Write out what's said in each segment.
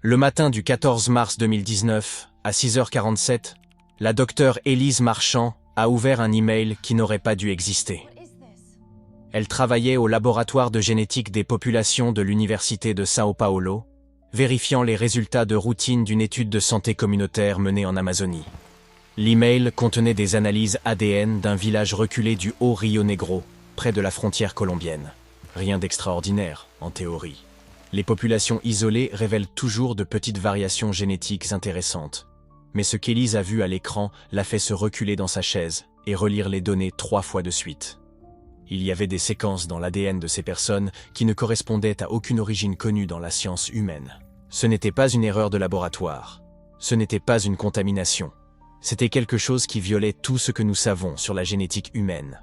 Le matin du 14 mars 2019, à 6h47, la docteure Élise Marchand a ouvert un email qui n'aurait pas dû exister. Elle travaillait au laboratoire de génétique des populations de l'Université de São Paulo, vérifiant les résultats de routine d'une étude de santé communautaire menée en Amazonie. L'email contenait des analyses ADN d'un village reculé du Haut Rio Negro, près de la frontière colombienne. Rien d'extraordinaire, en théorie. Les populations isolées révèlent toujours de petites variations génétiques intéressantes. Mais ce qu'Élise a vu à l'écran l'a fait se reculer dans sa chaise et relire les données 3 fois de suite. Il y avait des séquences dans l'ADN de ces personnes qui ne correspondaient à aucune origine connue dans la science humaine. Ce n'était pas une erreur de laboratoire. Ce n'était pas une contamination. C'était quelque chose qui violait tout ce que nous savons sur la génétique humaine.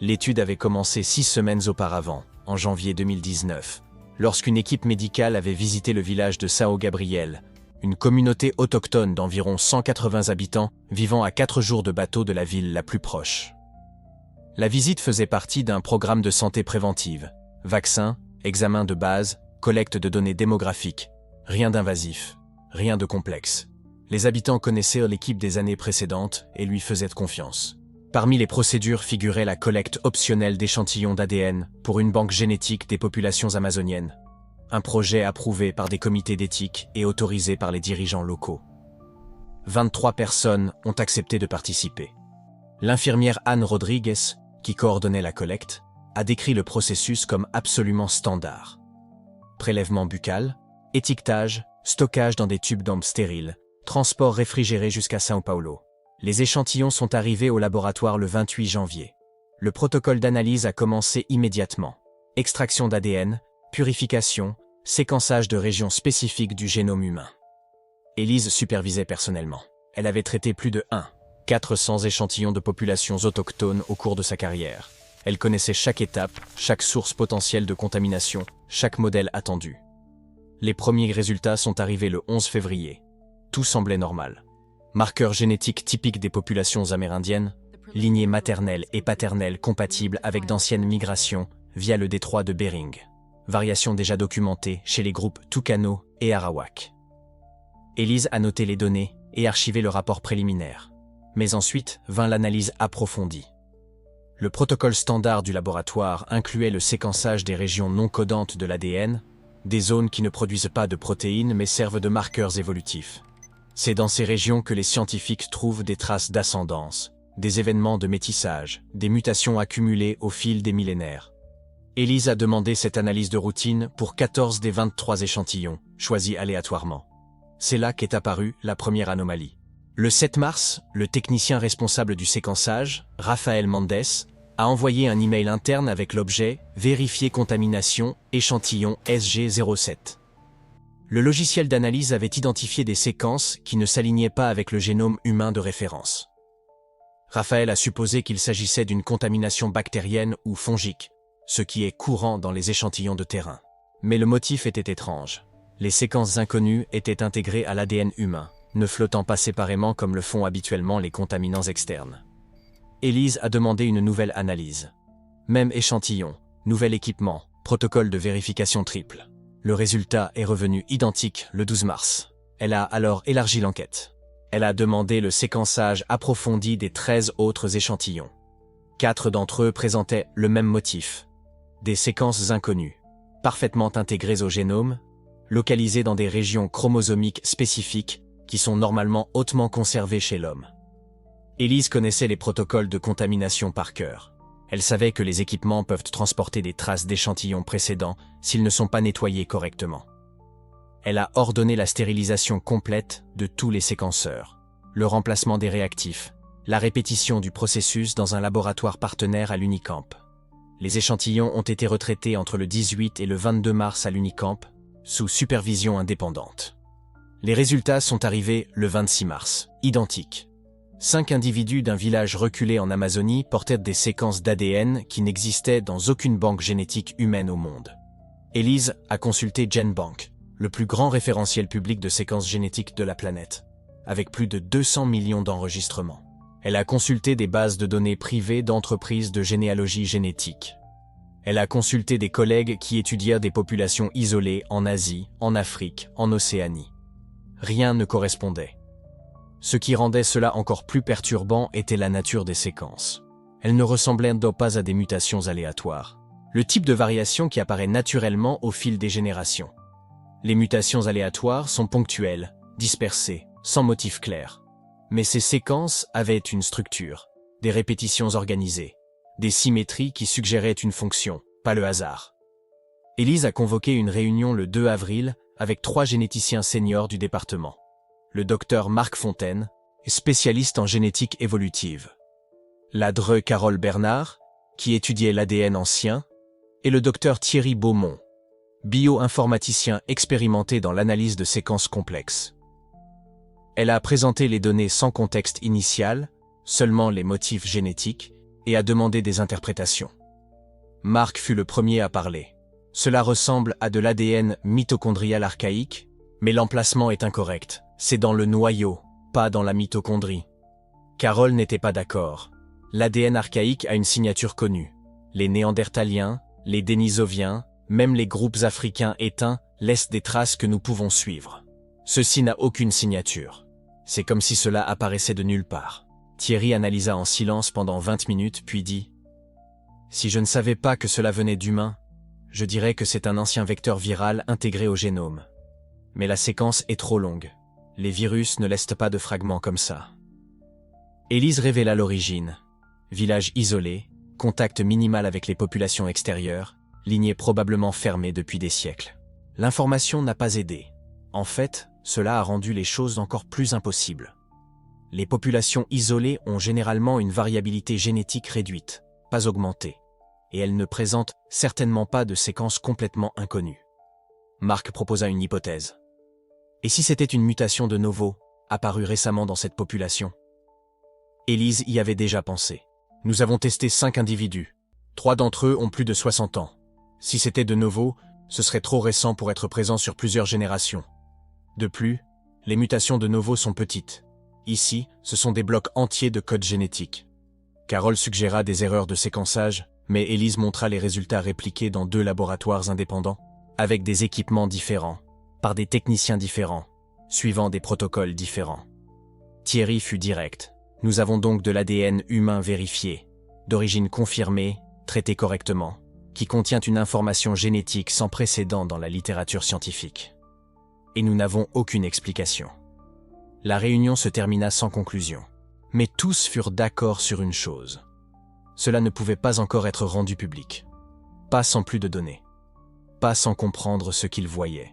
L'étude avait commencé 6 semaines auparavant, en janvier 2019, lorsqu'une équipe médicale avait visité le village de São Gabriel, une communauté autochtone d'environ 180 habitants vivant à 4 jours de bateau de la ville la plus proche. La visite faisait partie d'un programme de santé préventive, vaccins, examens de base, collecte de données démographiques, rien d'invasif, rien de complexe. Les habitants connaissaient l'équipe des années précédentes et lui faisaient confiance. Parmi les procédures figurait la collecte optionnelle d'échantillons d'ADN pour une banque génétique des populations amazoniennes, un projet approuvé par des comités d'éthique et autorisé par les dirigeants locaux. 23 personnes ont accepté de participer. L'infirmière Anne Rodrigues, qui coordonnait la collecte, a décrit le processus comme absolument standard. Prélèvement buccal, étiquetage, stockage dans des tubes d'ambre stériles, transport réfrigéré jusqu'à São Paulo. Les échantillons sont arrivés au laboratoire le 28 janvier. Le protocole d'analyse a commencé immédiatement. Extraction d'ADN, purification, séquençage de régions spécifiques du génome humain. Élise supervisait personnellement. Elle avait traité plus de 400 échantillons de populations autochtones au cours de sa carrière. Elle connaissait chaque étape, chaque source potentielle de contamination, chaque modèle attendu. Les premiers résultats sont arrivés le 11 février. Tout semblait normal. Marqueurs génétiques typiques des populations amérindiennes, lignées maternelles et paternelles compatibles avec d'anciennes migrations via le détroit de Bering. Variations déjà documentées chez les groupes Tucano et Arawak. Élise a noté les données et archivé le rapport préliminaire. Mais ensuite vint l'analyse approfondie. Le protocole standard du laboratoire incluait le séquençage des régions non codantes de l'ADN, des zones qui ne produisent pas de protéines mais servent de marqueurs évolutifs. C'est dans ces régions que les scientifiques trouvent des traces d'ascendance, des événements de métissage, des mutations accumulées au fil des millénaires. Élise a demandé cette analyse de routine pour 14 des 23 échantillons, choisis aléatoirement. C'est là qu'est apparue la première anomalie. Le 7 mars, le technicien responsable du séquençage, Rafael Mendes, a envoyé un email interne avec l'objet « Vérifier contamination, échantillon SG07 ». Le logiciel d'analyse avait identifié des séquences qui ne s'alignaient pas avec le génome humain de référence. Raphaël a supposé qu'il s'agissait d'une contamination bactérienne ou fongique, ce qui est courant dans les échantillons de terrain. Mais le motif était étrange. Les séquences inconnues étaient intégrées à l'ADN humain, ne flottant pas séparément comme le font habituellement les contaminants externes. Élise a demandé une nouvelle analyse. Même échantillon, nouvel équipement, protocole de vérification triple. Le résultat est revenu identique le 12 mars. Elle a alors élargi l'enquête. Elle a demandé le séquençage approfondi des 13 autres échantillons. 4 d'entre eux présentaient le même motif. Des séquences inconnues, parfaitement intégrées au génome, localisées dans des régions chromosomiques spécifiques qui sont normalement hautement conservées chez l'homme. Élise connaissait les protocoles de contamination par cœur. Elle savait que les équipements peuvent transporter des traces d'échantillons précédents s'ils ne sont pas nettoyés correctement. Elle a ordonné la stérilisation complète de tous les séquenceurs, le remplacement des réactifs, la répétition du processus dans un laboratoire partenaire à l'Unicamp. Les échantillons ont été retraités entre le 18 et le 22 mars à l'Unicamp, sous supervision indépendante. Les résultats sont arrivés le 26 mars, identiques. 5 individus d'un village reculé en Amazonie portaient des séquences d'ADN qui n'existaient dans aucune banque génétique humaine au monde. Élise a consulté GenBank, le plus grand référentiel public de séquences génétiques de la planète, avec plus de 200 millions d'enregistrements. Elle a consulté des bases de données privées d'entreprises de généalogie génétique. Elle a consulté des collègues qui étudièrent des populations isolées en Asie, en Afrique, en Océanie. Rien ne correspondait. Ce qui rendait cela encore plus perturbant était la nature des séquences. Elles ne ressemblaient donc pas à des mutations aléatoires. Le type de variation qui apparaît naturellement au fil des générations. Les mutations aléatoires sont ponctuelles, dispersées, sans motif clair. Mais ces séquences avaient une structure, des répétitions organisées, des symétries qui suggéraient une fonction, pas le hasard. Élise a convoqué une réunion le 2 avril avec 3 généticiens seniors du département. Le docteur Marc Fontaine, spécialiste en génétique évolutive. La Dre Carole Bernard, qui étudiait l'ADN ancien, et le docteur Thierry Beaumont, bio-informaticien expérimenté dans l'analyse de séquences complexes. Elle a présenté les données sans contexte initial, seulement les motifs génétiques, et a demandé des interprétations. Marc fut le premier à parler. Cela ressemble à de l'ADN mitochondrial archaïque, mais l'emplacement est incorrect. C'est dans le noyau, pas dans la mitochondrie. Carole n'était pas d'accord. L'ADN archaïque a une signature connue. Les Néandertaliens, les Denisoviens, même les groupes africains éteints laissent des traces que nous pouvons suivre. Ceci n'a aucune signature. C'est comme si cela apparaissait de nulle part. Thierry analysa en silence pendant 20 minutes puis dit « Si je ne savais pas que cela venait d'humains, je dirais que c'est un ancien vecteur viral intégré au génome. Mais la séquence est trop longue. Les virus ne laissent pas de fragments comme ça. » Élise révéla l'origine. Village isolé, contact minimal avec les populations extérieures, lignée probablement fermée depuis des siècles. L'information n'a pas aidé. En fait, cela a rendu les choses encore plus impossibles. Les populations isolées ont généralement une variabilité génétique réduite, pas augmentée, et elles ne présentent certainement pas de séquences complètement inconnues. Marc proposa une hypothèse. Et si c'était une mutation de novo, apparue récemment dans cette population? Élise y avait déjà pensé. Nous avons testé 5 individus. 3 d'entre eux ont plus de 60 ans. Si c'était de novo, ce serait trop récent pour être présent sur plusieurs générations. De plus, les mutations de novo sont petites. Ici, ce sont des blocs entiers de code génétique. Carole suggéra des erreurs de séquençage, mais Élise montra les résultats répliqués dans 2 laboratoires indépendants, avec des équipements différents, par des techniciens différents, suivant des protocoles différents. Thierry fut direct. Nous avons donc de l'ADN humain vérifié, d'origine confirmée, traité correctement, qui contient une information génétique sans précédent dans la littérature scientifique. Et nous n'avons aucune explication. La réunion se termina sans conclusion. Mais tous furent d'accord sur une chose. Cela ne pouvait pas encore être rendu public. Pas sans plus de données. Pas sans comprendre ce qu'ils voyaient.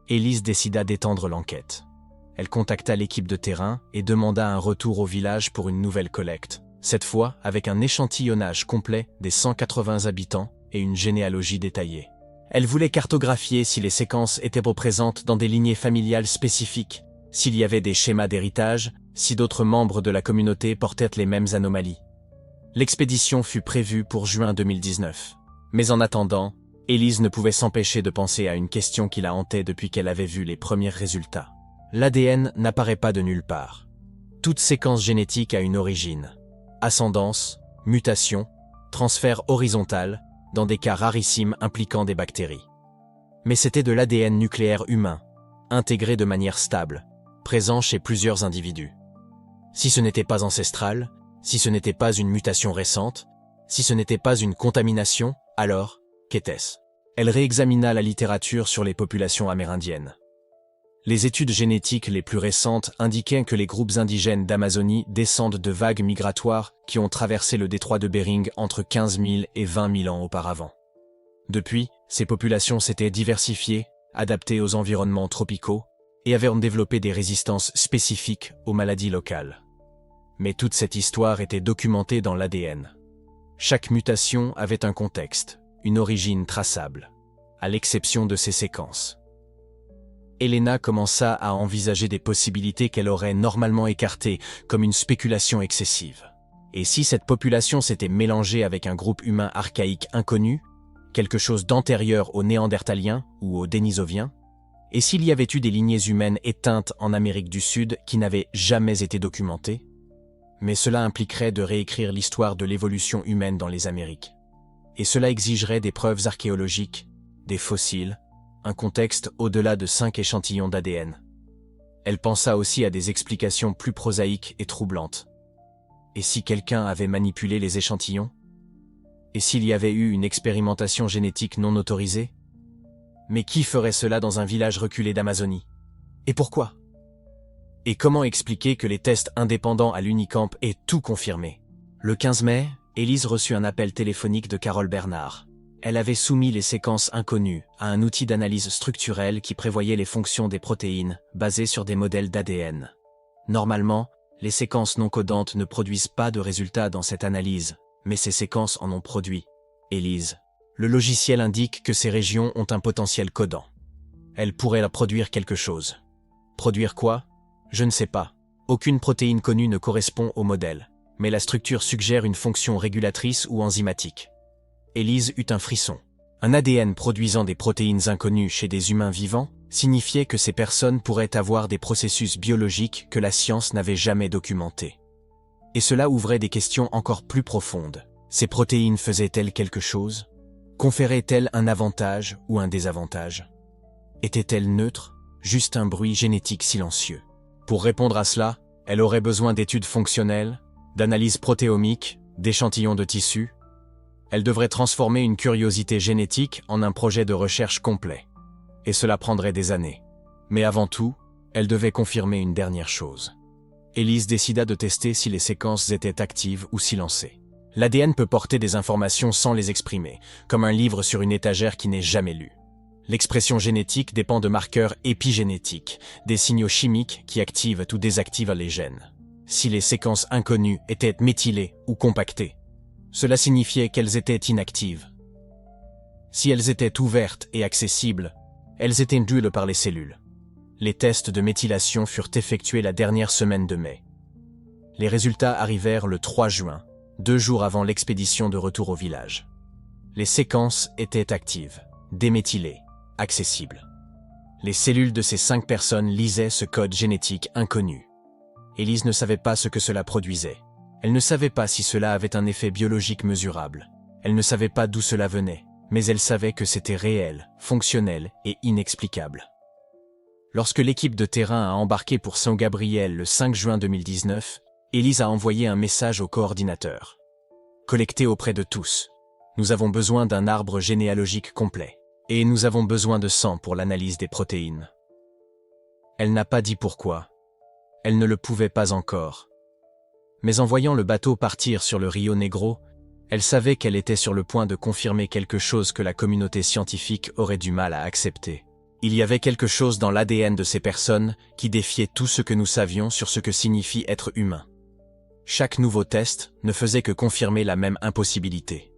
Élise décida d'étendre l'enquête. Elle contacta l'équipe de terrain et demanda un retour au village pour une nouvelle collecte, cette fois avec un échantillonnage complet des 180 habitants et une généalogie détaillée. Elle voulait cartographier si les séquences étaient présentes dans des lignées familiales spécifiques, s'il y avait des schémas d'héritage, si d'autres membres de la communauté portaient les mêmes anomalies. L'expédition fut prévue pour juin 2019. Mais en attendant, Élise ne pouvait s'empêcher de penser à une question qui la hantait depuis qu'elle avait vu les premiers résultats. L'ADN n'apparaît pas de nulle part. Toute séquence génétique a une origine. Ascendance, mutation, transfert horizontal, dans des cas rarissimes impliquant des bactéries. Mais c'était de l'ADN nucléaire humain, intégré de manière stable, présent chez plusieurs individus. Si ce n'était pas ancestral, si ce n'était pas une mutation récente, si ce n'était pas une contamination, alors, qu'était-ce? Elle réexamina la littérature sur les populations amérindiennes. Les études génétiques les plus récentes indiquaient que les groupes indigènes d'Amazonie descendent de vagues migratoires qui ont traversé le détroit de Bering entre 15 000 et 20 000 ans auparavant. Depuis, ces populations s'étaient diversifiées, adaptées aux environnements tropicaux, et avaient développé des résistances spécifiques aux maladies locales. Mais toute cette histoire était documentée dans l'ADN. Chaque mutation avait un contexte, une origine traçable, à l'exception de ces séquences. Elena commença à envisager des possibilités qu'elle aurait normalement écartées comme une spéculation excessive. Et si cette population s'était mélangée avec un groupe humain archaïque inconnu, quelque chose d'antérieur aux Néandertaliens ou aux Denisoviens, et s'il y avait eu des lignées humaines éteintes en Amérique du Sud qui n'avaient jamais été documentées, mais cela impliquerait de réécrire l'histoire de l'évolution humaine dans les Amériques. Et cela exigerait des preuves archéologiques, des fossiles, un contexte au-delà de 5 échantillons d'ADN. Elle pensa aussi à des explications plus prosaïques et troublantes. Et si quelqu'un avait manipulé les échantillons? Et s'il y avait eu une expérimentation génétique non autorisée? Mais qui ferait cela dans un village reculé d'Amazonie? Et pourquoi? Et comment expliquer que les tests indépendants à l'Unicamp aient tout confirmé? Le 15 mai, Élise reçut un appel téléphonique de Carole Bernard. Elle avait soumis les séquences inconnues à un outil d'analyse structurelle qui prévoyait les fonctions des protéines basées sur des modèles d'ADN. Normalement, les séquences non codantes ne produisent pas de résultats dans cette analyse, mais ces séquences en ont produit. Élise. Le logiciel indique que ces régions ont un potentiel codant. Elles pourraient produire quelque chose. Produire quoi? Je ne sais pas. Aucune protéine connue ne correspond au modèle, mais la structure suggère une fonction régulatrice ou enzymatique. Élise eut un frisson. Un ADN produisant des protéines inconnues chez des humains vivants signifiait que ces personnes pourraient avoir des processus biologiques que la science n'avait jamais documentés. Et cela ouvrait des questions encore plus profondes. Ces protéines faisaient-elles quelque chose? Conféraient-elles un avantage ou un désavantage? Étaient-elles neutres, juste un bruit génétique silencieux? Pour répondre à cela, elle aurait besoin d'études fonctionnelles, d'analyses protéomiques, d'échantillons de tissus. Elle devrait transformer une curiosité génétique en un projet de recherche complet. Et cela prendrait des années. Mais avant tout, elle devait confirmer une dernière chose. Élise décida de tester si les séquences étaient actives ou silencées. L'ADN peut porter des informations sans les exprimer, comme un livre sur une étagère qui n'est jamais lu. L'expression génétique dépend de marqueurs épigénétiques, des signaux chimiques qui activent ou désactivent les gènes. Si les séquences inconnues étaient méthylées ou compactées, cela signifiait qu'elles étaient inactives. Si elles étaient ouvertes et accessibles, elles étaient nulles par les cellules. Les tests de méthylation furent effectués la dernière semaine de mai. Les résultats arrivèrent le 3 juin, 2 jours avant l'expédition de retour au village. Les séquences étaient actives, déméthylées, accessibles. Les cellules de ces 5 personnes lisaient ce code génétique inconnu. Élise ne savait pas ce que cela produisait. Elle ne savait pas si cela avait un effet biologique mesurable. Elle ne savait pas d'où cela venait, mais elle savait que c'était réel, fonctionnel et inexplicable. Lorsque l'équipe de terrain a embarqué pour São Gabriel le 5 juin 2019, Élise a envoyé un message au coordinateur. Collecté auprès de tous. Nous avons besoin d'un arbre généalogique complet. Et nous avons besoin de sang pour l'analyse des protéines. Elle n'a pas dit pourquoi. Elle ne le pouvait pas encore. Mais en voyant le bateau partir sur le Rio Negro, elle savait qu'elle était sur le point de confirmer quelque chose que la communauté scientifique aurait du mal à accepter. Il y avait quelque chose dans l'ADN de ces personnes qui défiait tout ce que nous savions sur ce que signifie être humain. Chaque nouveau test ne faisait que confirmer la même impossibilité.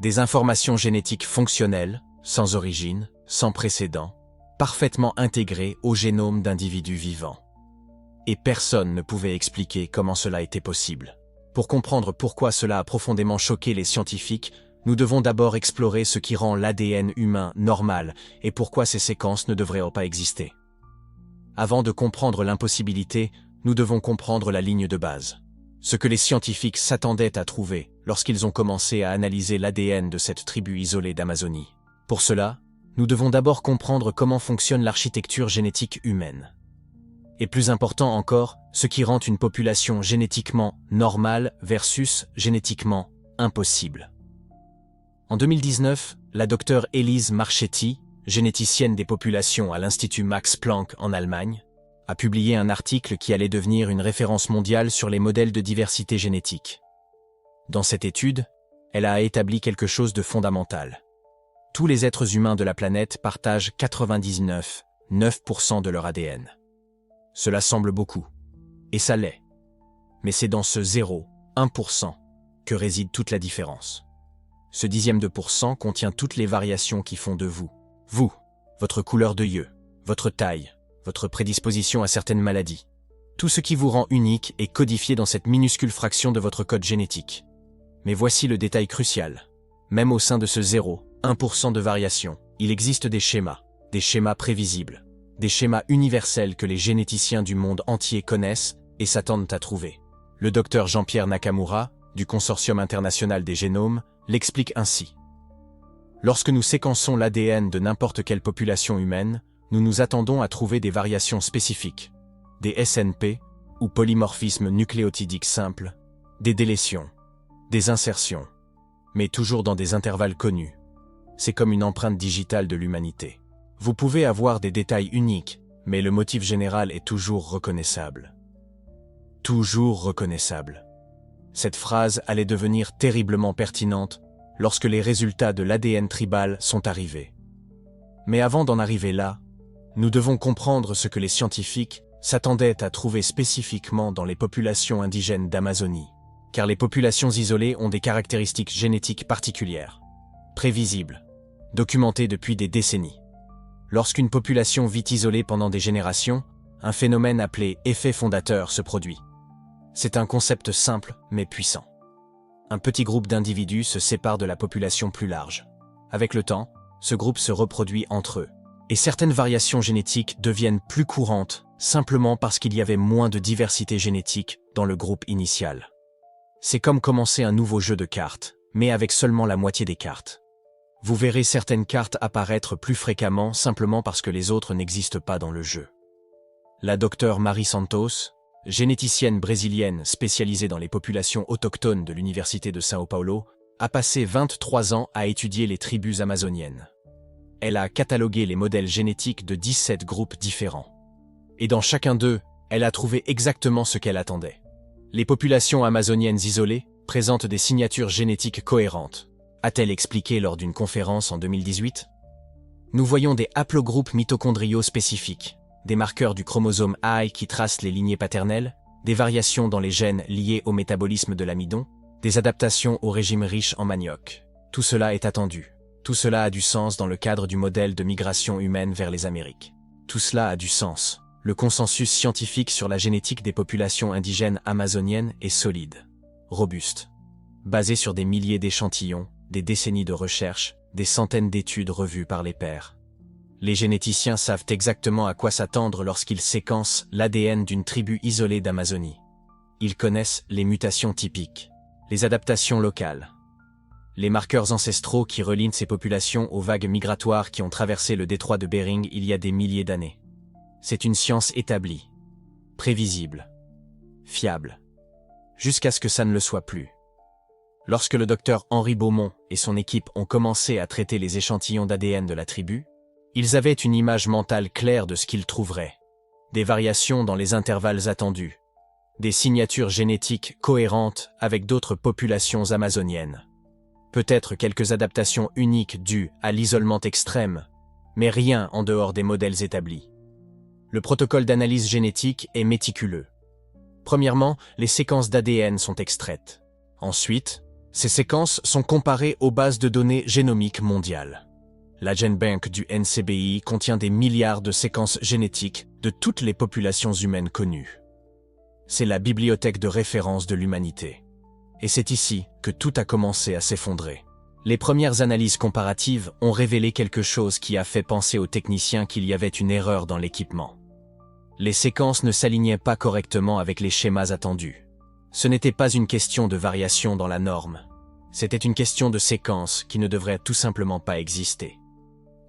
Des informations génétiques fonctionnelles, sans origine, sans précédent, parfaitement intégrées au génome d'individus vivants. Et personne ne pouvait expliquer comment cela était possible. Pour comprendre pourquoi cela a profondément choqué les scientifiques, nous devons d'abord explorer ce qui rend l'ADN humain normal et pourquoi ces séquences ne devraient pas exister. Avant de comprendre l'impossibilité, nous devons comprendre la ligne de base. Ce que les scientifiques s'attendaient à trouver lorsqu'ils ont commencé à analyser l'ADN de cette tribu isolée d'Amazonie. Pour cela, nous devons d'abord comprendre comment fonctionne l'architecture génétique humaine. Et plus important encore, ce qui rend une population génétiquement normale versus génétiquement impossible. En 2019, la docteure Élise Marchetti, généticienne des populations à l'Institut Max Planck en Allemagne, a publié un article qui allait devenir une référence mondiale sur les modèles de diversité génétique. Dans cette étude, elle a établi quelque chose de fondamental. Tous les êtres humains de la planète partagent 99,9% de leur ADN. Cela semble beaucoup, et ça l'est. Mais c'est dans ce 0,1% que réside toute la différence. Ce dixième de pourcent contient toutes les variations qui font de vous, votre couleur de yeux, votre taille, votre prédisposition à certaines maladies. Tout ce qui vous rend unique est codifié dans cette minuscule fraction de votre code génétique. Mais voici le détail crucial. Même au sein de ce 0,1% de variation, il existe des schémas prévisibles, des schémas universels que les généticiens du monde entier connaissent et s'attendent à trouver. Le docteur Jean-Pierre Nakamura, du Consortium international des génomes, l'explique ainsi. Lorsque nous séquençons l'ADN de n'importe quelle population humaine, nous nous attendons à trouver des variations spécifiques, des SNP, ou polymorphismes nucléotidiques simples, des délétions, des insertions, mais toujours dans des intervalles connus. C'est comme une empreinte digitale de l'humanité. Vous pouvez avoir des détails uniques, mais le motif général est toujours reconnaissable. Toujours reconnaissable. Cette phrase allait devenir terriblement pertinente lorsque les résultats de l'ADN tribal sont arrivés. Mais avant d'en arriver là, nous devons comprendre ce que les scientifiques s'attendaient à trouver spécifiquement dans les populations indigènes d'Amazonie, car les populations isolées ont des caractéristiques génétiques particulières, prévisibles, documentées depuis des décennies. Lorsqu'une population vit isolée pendant des générations, un phénomène appelé effet fondateur se produit. C'est un concept simple mais puissant. Un petit groupe d'individus se sépare de la population plus large. Avec le temps, ce groupe se reproduit entre eux. Et certaines variations génétiques deviennent plus courantes simplement parce qu'il y avait moins de diversité génétique dans le groupe initial. C'est comme commencer un nouveau jeu de cartes, mais avec seulement la moitié des cartes. Vous verrez certaines cartes apparaître plus fréquemment simplement parce que les autres n'existent pas dans le jeu. La docteure Mari Santos, généticienne brésilienne spécialisée dans les populations autochtones de l'Université de São Paulo, a passé 23 ans à étudier les tribus amazoniennes. Elle a catalogué les modèles génétiques de 17 groupes différents. Et dans chacun d'eux, elle a trouvé exactement ce qu'elle attendait. Les populations amazoniennes isolées présentent des signatures génétiques cohérentes, a-t-elle expliqué lors d'une conférence en 2018. Nous voyons des haplogroupes mitochondriaux spécifiques, des marqueurs du chromosome I qui tracent les lignées paternelles, des variations dans les gènes liées au métabolisme de l'amidon, des adaptations au régime riche en manioc. Tout cela est attendu. Tout cela a du sens dans le cadre du modèle de migration humaine vers les Amériques. Tout cela a du sens. Le consensus scientifique sur la génétique des populations indigènes amazoniennes est solide, robuste, basé sur des milliers d'échantillons, des décennies de recherche, des centaines d'études revues par les pairs. Les généticiens savent exactement à quoi s'attendre lorsqu'ils séquencent l'ADN d'une tribu isolée d'Amazonie. Ils connaissent les mutations typiques, les adaptations locales, les marqueurs ancestraux qui relient ces populations aux vagues migratoires qui ont traversé le détroit de Bering il y a des milliers d'années. C'est une science établie, prévisible, fiable, jusqu'à ce que ça ne le soit plus. Lorsque le docteur Henri Beaumont et son équipe ont commencé à traiter les échantillons d'ADN de la tribu, ils avaient une image mentale claire de ce qu'ils trouveraient. Des variations dans les intervalles attendus, des signatures génétiques cohérentes avec d'autres populations amazoniennes. Peut-être quelques adaptations uniques dues à l'isolement extrême, mais rien en dehors des modèles établis. Le protocole d'analyse génétique est méticuleux. Premièrement, les séquences d'ADN sont extraites. Ensuite, ces séquences sont comparées aux bases de données génomiques mondiales. La GenBank du NCBI contient des milliards de séquences génétiques de toutes les populations humaines connues. C'est la bibliothèque de référence de l'humanité. Et c'est ici que tout a commencé à s'effondrer. Les premières analyses comparatives ont révélé quelque chose qui a fait penser aux techniciens qu'il y avait une erreur dans l'équipement. Les séquences ne s'alignaient pas correctement avec les schémas attendus. Ce n'était pas une question de variation dans la norme. C'était une question de séquence qui ne devrait tout simplement pas exister.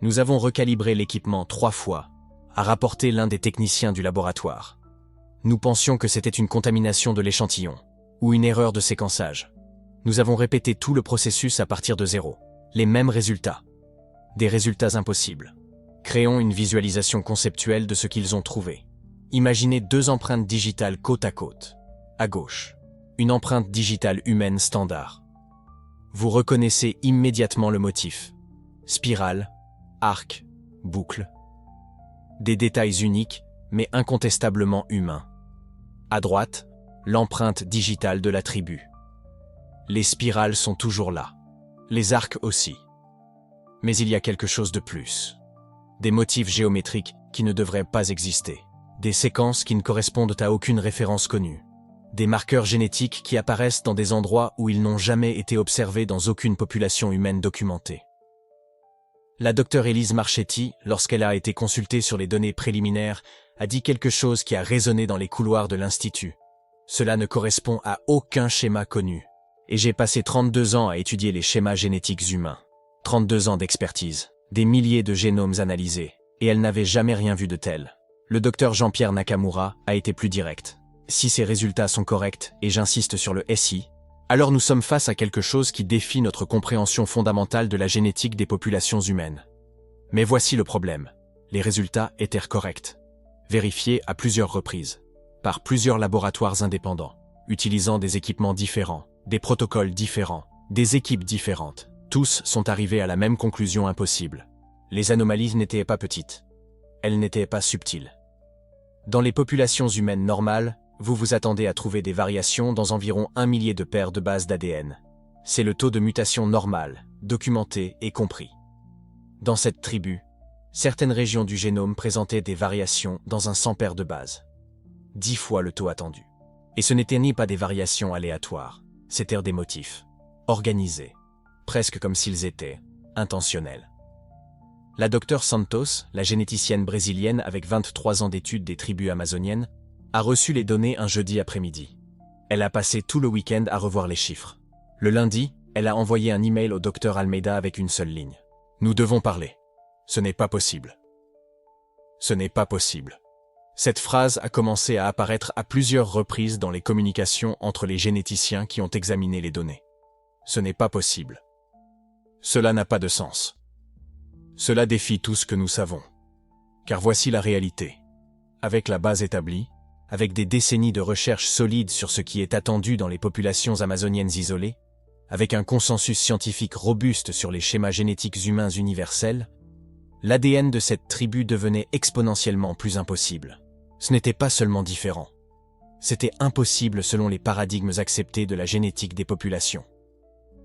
Nous avons recalibré l'équipement 3 fois, a rapporté l'un des techniciens du laboratoire. Nous pensions que c'était une contamination de l'échantillon, ou une erreur de séquençage. Nous avons répété tout le processus à partir de zéro. Les mêmes résultats. Des résultats impossibles. Créons une visualisation conceptuelle de ce qu'ils ont trouvé. Imaginez 2 empreintes digitales côte à côte. À gauche, une empreinte digitale humaine standard. Vous reconnaissez immédiatement le motif. Spirale, arc, boucle. Des détails uniques, mais incontestablement humains. À droite, l'empreinte digitale de la tribu. Les spirales sont toujours là. Les arcs aussi. Mais il y a quelque chose de plus. Des motifs géométriques qui ne devraient pas exister. Des séquences qui ne correspondent à aucune référence connue. Des marqueurs génétiques qui apparaissent dans des endroits où ils n'ont jamais été observés dans aucune population humaine documentée. La docteure Elise Marchetti, lorsqu'elle a été consultée sur les données préliminaires, a dit quelque chose qui a résonné dans les couloirs de l'Institut. Cela ne correspond à aucun schéma connu. Et j'ai passé 32 ans à étudier les schémas génétiques humains. 32 ans d'expertise, des milliers de génomes analysés, et elle n'avait jamais rien vu de tel. Le docteur Jean-Pierre Nakamura a été plus direct. Si ces résultats sont corrects, et j'insiste sur le SI, alors nous sommes face à quelque chose qui défie notre compréhension fondamentale de la génétique des populations humaines. Mais voici le problème. Les résultats étaient corrects, vérifiés à plusieurs reprises, par plusieurs laboratoires indépendants, utilisant des équipements différents, des protocoles différents, des équipes différentes. Tous sont arrivés à la même conclusion impossible. Les anomalies n'étaient pas petites. Elles n'étaient pas subtiles. Dans les populations humaines normales, vous vous attendez à trouver des variations dans environ 1 millier de paires de bases d'ADN. C'est le taux de mutation normal, documenté et compris. Dans cette tribu, certaines régions du génome présentaient des variations dans un 100 paires de bases. 10 fois le taux attendu. Et ce n'étaient ni pas des variations aléatoires, c'étaient des motifs, organisés, presque comme s'ils étaient intentionnels. La docteure Santos, la généticienne brésilienne avec 23 ans d'études des tribus amazoniennes, a reçu les données un jeudi après-midi. Elle a passé tout le week-end à revoir les chiffres. Le lundi, elle a envoyé un email au docteur Almeida avec une seule ligne. « Nous devons parler. Ce n'est pas possible. Ce n'est pas possible. » Cette phrase a commencé à apparaître à plusieurs reprises dans les communications entre les généticiens qui ont examiné les données. Ce n'est pas possible. Cela n'a pas de sens. Cela défie tout ce que nous savons. Car voici la réalité. Avec la base établie, avec des décennies de recherches solides sur ce qui est attendu dans les populations amazoniennes isolées, avec un consensus scientifique robuste sur les schémas génétiques humains universels, l'ADN de cette tribu devenait exponentiellement plus impossible. Ce n'était pas seulement différent. C'était impossible selon les paradigmes acceptés de la génétique des populations.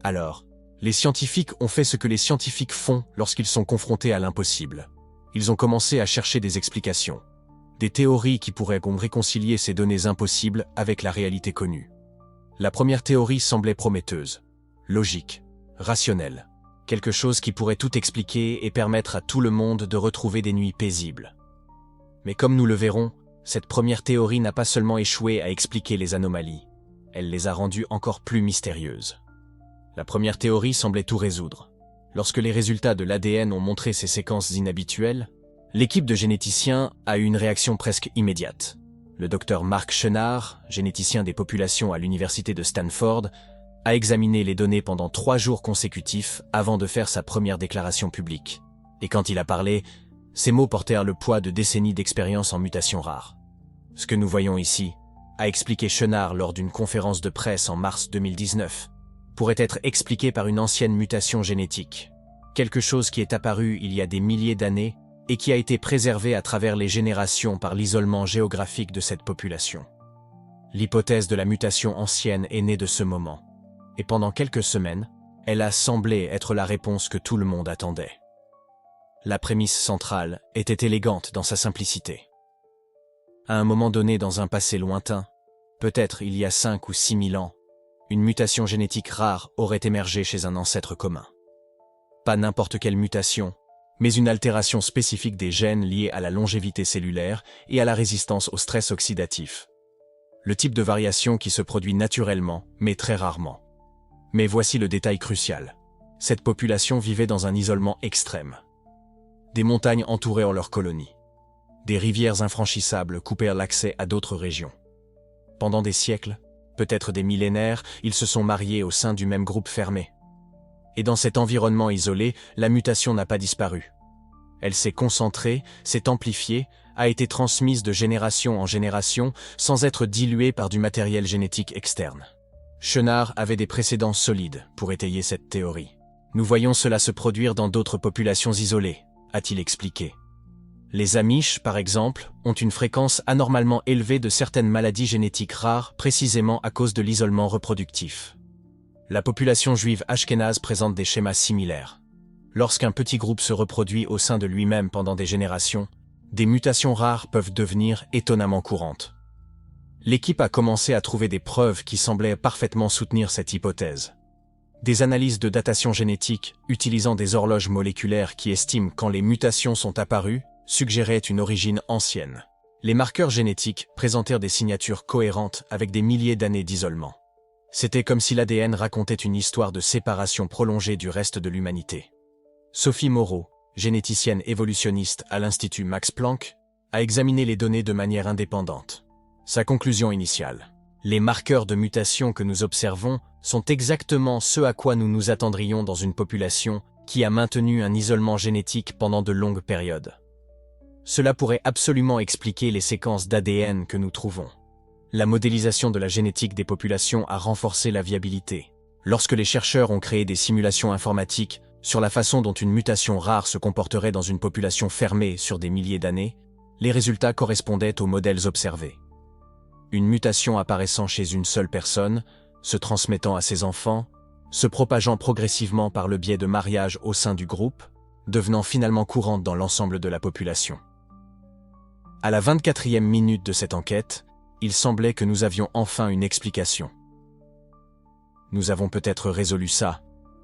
Alors, les scientifiques ont fait ce que les scientifiques font lorsqu'ils sont confrontés à l'impossible. Ils ont commencé à chercher des explications, des théories qui pourraient réconcilier ces données impossibles avec la réalité connue. La première théorie semblait prometteuse, logique, rationnelle, quelque chose qui pourrait tout expliquer et permettre à tout le monde de retrouver des nuits paisibles. Mais comme nous le verrons, cette première théorie n'a pas seulement échoué à expliquer les anomalies, elle les a rendues encore plus mystérieuses. La première théorie semblait tout résoudre. Lorsque les résultats de l'ADN ont montré ces séquences inhabituelles, l'équipe de généticiens a eu une réaction presque immédiate. Le docteur Mark Chenard, généticien des populations à l'université de Stanford, a examiné les données pendant 3 jours consécutifs avant de faire sa première déclaration publique. Et quand il a parlé, ces mots portèrent le poids de décennies d'expérience en mutations rares. Ce que nous voyons ici, a expliqué Chenard lors d'une conférence de presse en mars 2019, pourrait être expliqué par une ancienne mutation génétique, quelque chose qui est apparu il y a des milliers d'années et qui a été préservé à travers les générations par l'isolement géographique de cette population. L'hypothèse de la mutation ancienne est née de ce moment, et pendant quelques semaines, elle a semblé être la réponse que tout le monde attendait. La prémisse centrale était élégante dans sa simplicité. À un moment donné dans un passé lointain, peut-être il y a 5 ou 6 000 ans, une mutation génétique rare aurait émergé chez un ancêtre commun. Pas n'importe quelle mutation, mais une altération spécifique des gènes liés à la longévité cellulaire et à la résistance au stress oxydatif. Le type de variation qui se produit naturellement, mais très rarement. Mais voici le détail crucial. Cette population vivait dans un isolement extrême. Des montagnes entouraient leur colonie. Des rivières infranchissables coupèrent l'accès à d'autres régions. Pendant des siècles, peut-être des millénaires, ils se sont mariés au sein du même groupe fermé. Et dans cet environnement isolé, la mutation n'a pas disparu. Elle s'est concentrée, s'est amplifiée, a été transmise de génération en génération sans être diluée par du matériel génétique externe. Chenard avait des précédents solides pour étayer cette théorie. Nous voyons cela se produire dans d'autres populations isolées, a-t-il expliqué. Les Amish, par exemple, ont une fréquence anormalement élevée de certaines maladies génétiques rares précisément à cause de l'isolement reproductif. La population juive ashkénaze présente des schémas similaires. Lorsqu'un petit groupe se reproduit au sein de lui-même pendant des générations, des mutations rares peuvent devenir étonnamment courantes. L'équipe a commencé à trouver des preuves qui semblaient parfaitement soutenir cette hypothèse. Des analyses de datation génétique, utilisant des horloges moléculaires qui estiment quand les mutations sont apparues, suggéraient une origine ancienne. Les marqueurs génétiques présentèrent des signatures cohérentes avec des milliers d'années d'isolement. C'était comme si l'ADN racontait une histoire de séparation prolongée du reste de l'humanité. Sophie Moreau, généticienne évolutionniste à l'Institut Max Planck, a examiné les données de manière indépendante. Sa conclusion initiale: les marqueurs de mutation que nous observons sont exactement ce à quoi nous nous attendrions dans une population qui a maintenu un isolement génétique pendant de longues périodes. Cela pourrait absolument expliquer les séquences d'ADN que nous trouvons. La modélisation de la génétique des populations a renforcé la viabilité. Lorsque les chercheurs ont créé des simulations informatiques sur la façon dont une mutation rare se comporterait dans une population fermée sur des milliers d'années, les résultats correspondaient aux modèles observés. Une mutation apparaissant chez une seule personne, se transmettant à ses enfants, se propageant progressivement par le biais de mariage au sein du groupe, devenant finalement courante dans l'ensemble de la population. À la 24e minute de cette enquête, il semblait que nous avions enfin une explication. « Nous avons peut-être résolu ça »,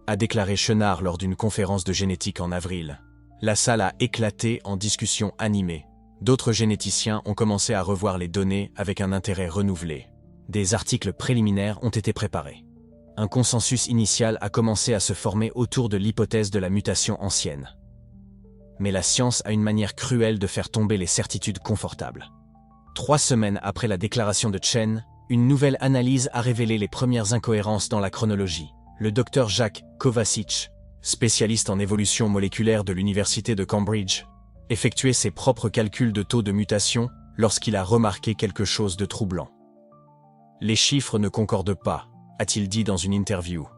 a déclaré Chenard lors d'une conférence de génétique en avril. La salle a éclaté en discussion animée. D'autres généticiens ont commencé à revoir les données avec un intérêt renouvelé. Des articles préliminaires ont été préparés. Un consensus initial a commencé à se former autour de l'hypothèse de la mutation ancienne. Mais la science a une manière cruelle de faire tomber les certitudes confortables. 3 semaines après la déclaration de Chen, une nouvelle analyse a révélé les premières incohérences dans la chronologie. Le docteur Jacques Kovačič, spécialiste en évolution moléculaire de l'université de Cambridge, effectuait ses propres calculs de taux de mutation lorsqu'il a remarqué quelque chose de troublant. « Les chiffres ne concordent pas », a-t-il dit dans une interview.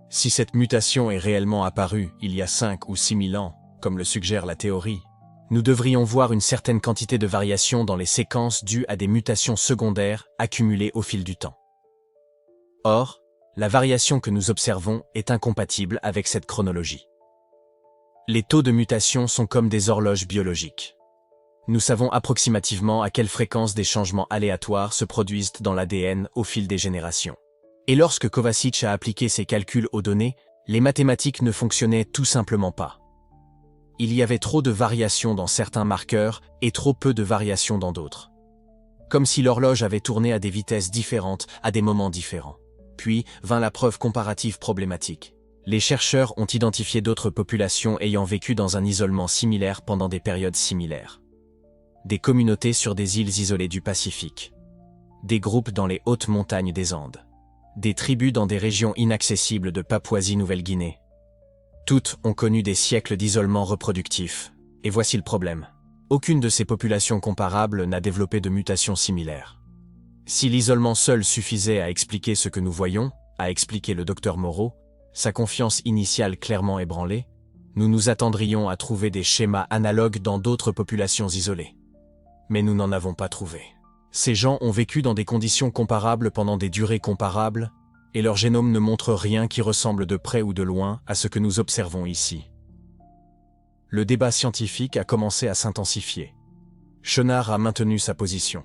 Si cette mutation est réellement apparue il y a 5 ou 6 000 ans, comme le suggère la théorie, nous devrions voir une certaine quantité de variations dans les séquences dues à des mutations secondaires accumulées au fil du temps. Or, la variation que nous observons est incompatible avec cette chronologie. Les taux de mutation sont comme des horloges biologiques. Nous savons approximativement à quelle fréquence des changements aléatoires se produisent dans l'ADN au fil des générations. Et lorsque Kovačič a appliqué ses calculs aux données, les mathématiques ne fonctionnaient tout simplement pas. Il y avait trop de variations dans certains marqueurs et trop peu de variations dans d'autres. Comme si l'horloge avait tourné à des vitesses différentes à des moments différents. Puis vint la preuve comparative problématique. Les chercheurs ont identifié d'autres populations ayant vécu dans un isolement similaire pendant des périodes similaires. Des communautés sur des îles isolées du Pacifique. Des groupes dans les hautes montagnes des Andes. Des tribus dans des régions inaccessibles de Papouasie-Nouvelle-Guinée. Toutes ont connu des siècles d'isolement reproductif. Et voici le problème. Aucune de ces populations comparables n'a développé de mutations similaires. Si l'isolement seul suffisait à expliquer ce que nous voyons, a expliqué le docteur Moreau, sa confiance initiale clairement ébranlée, nous nous attendrions à trouver des schémas analogues dans d'autres populations isolées. Mais nous n'en avons pas trouvé. Ces gens ont vécu dans des conditions comparables pendant des durées comparables, et leur génome ne montre rien qui ressemble de près ou de loin à ce que nous observons ici. Le débat scientifique a commencé à s'intensifier. Chenard a maintenu sa position.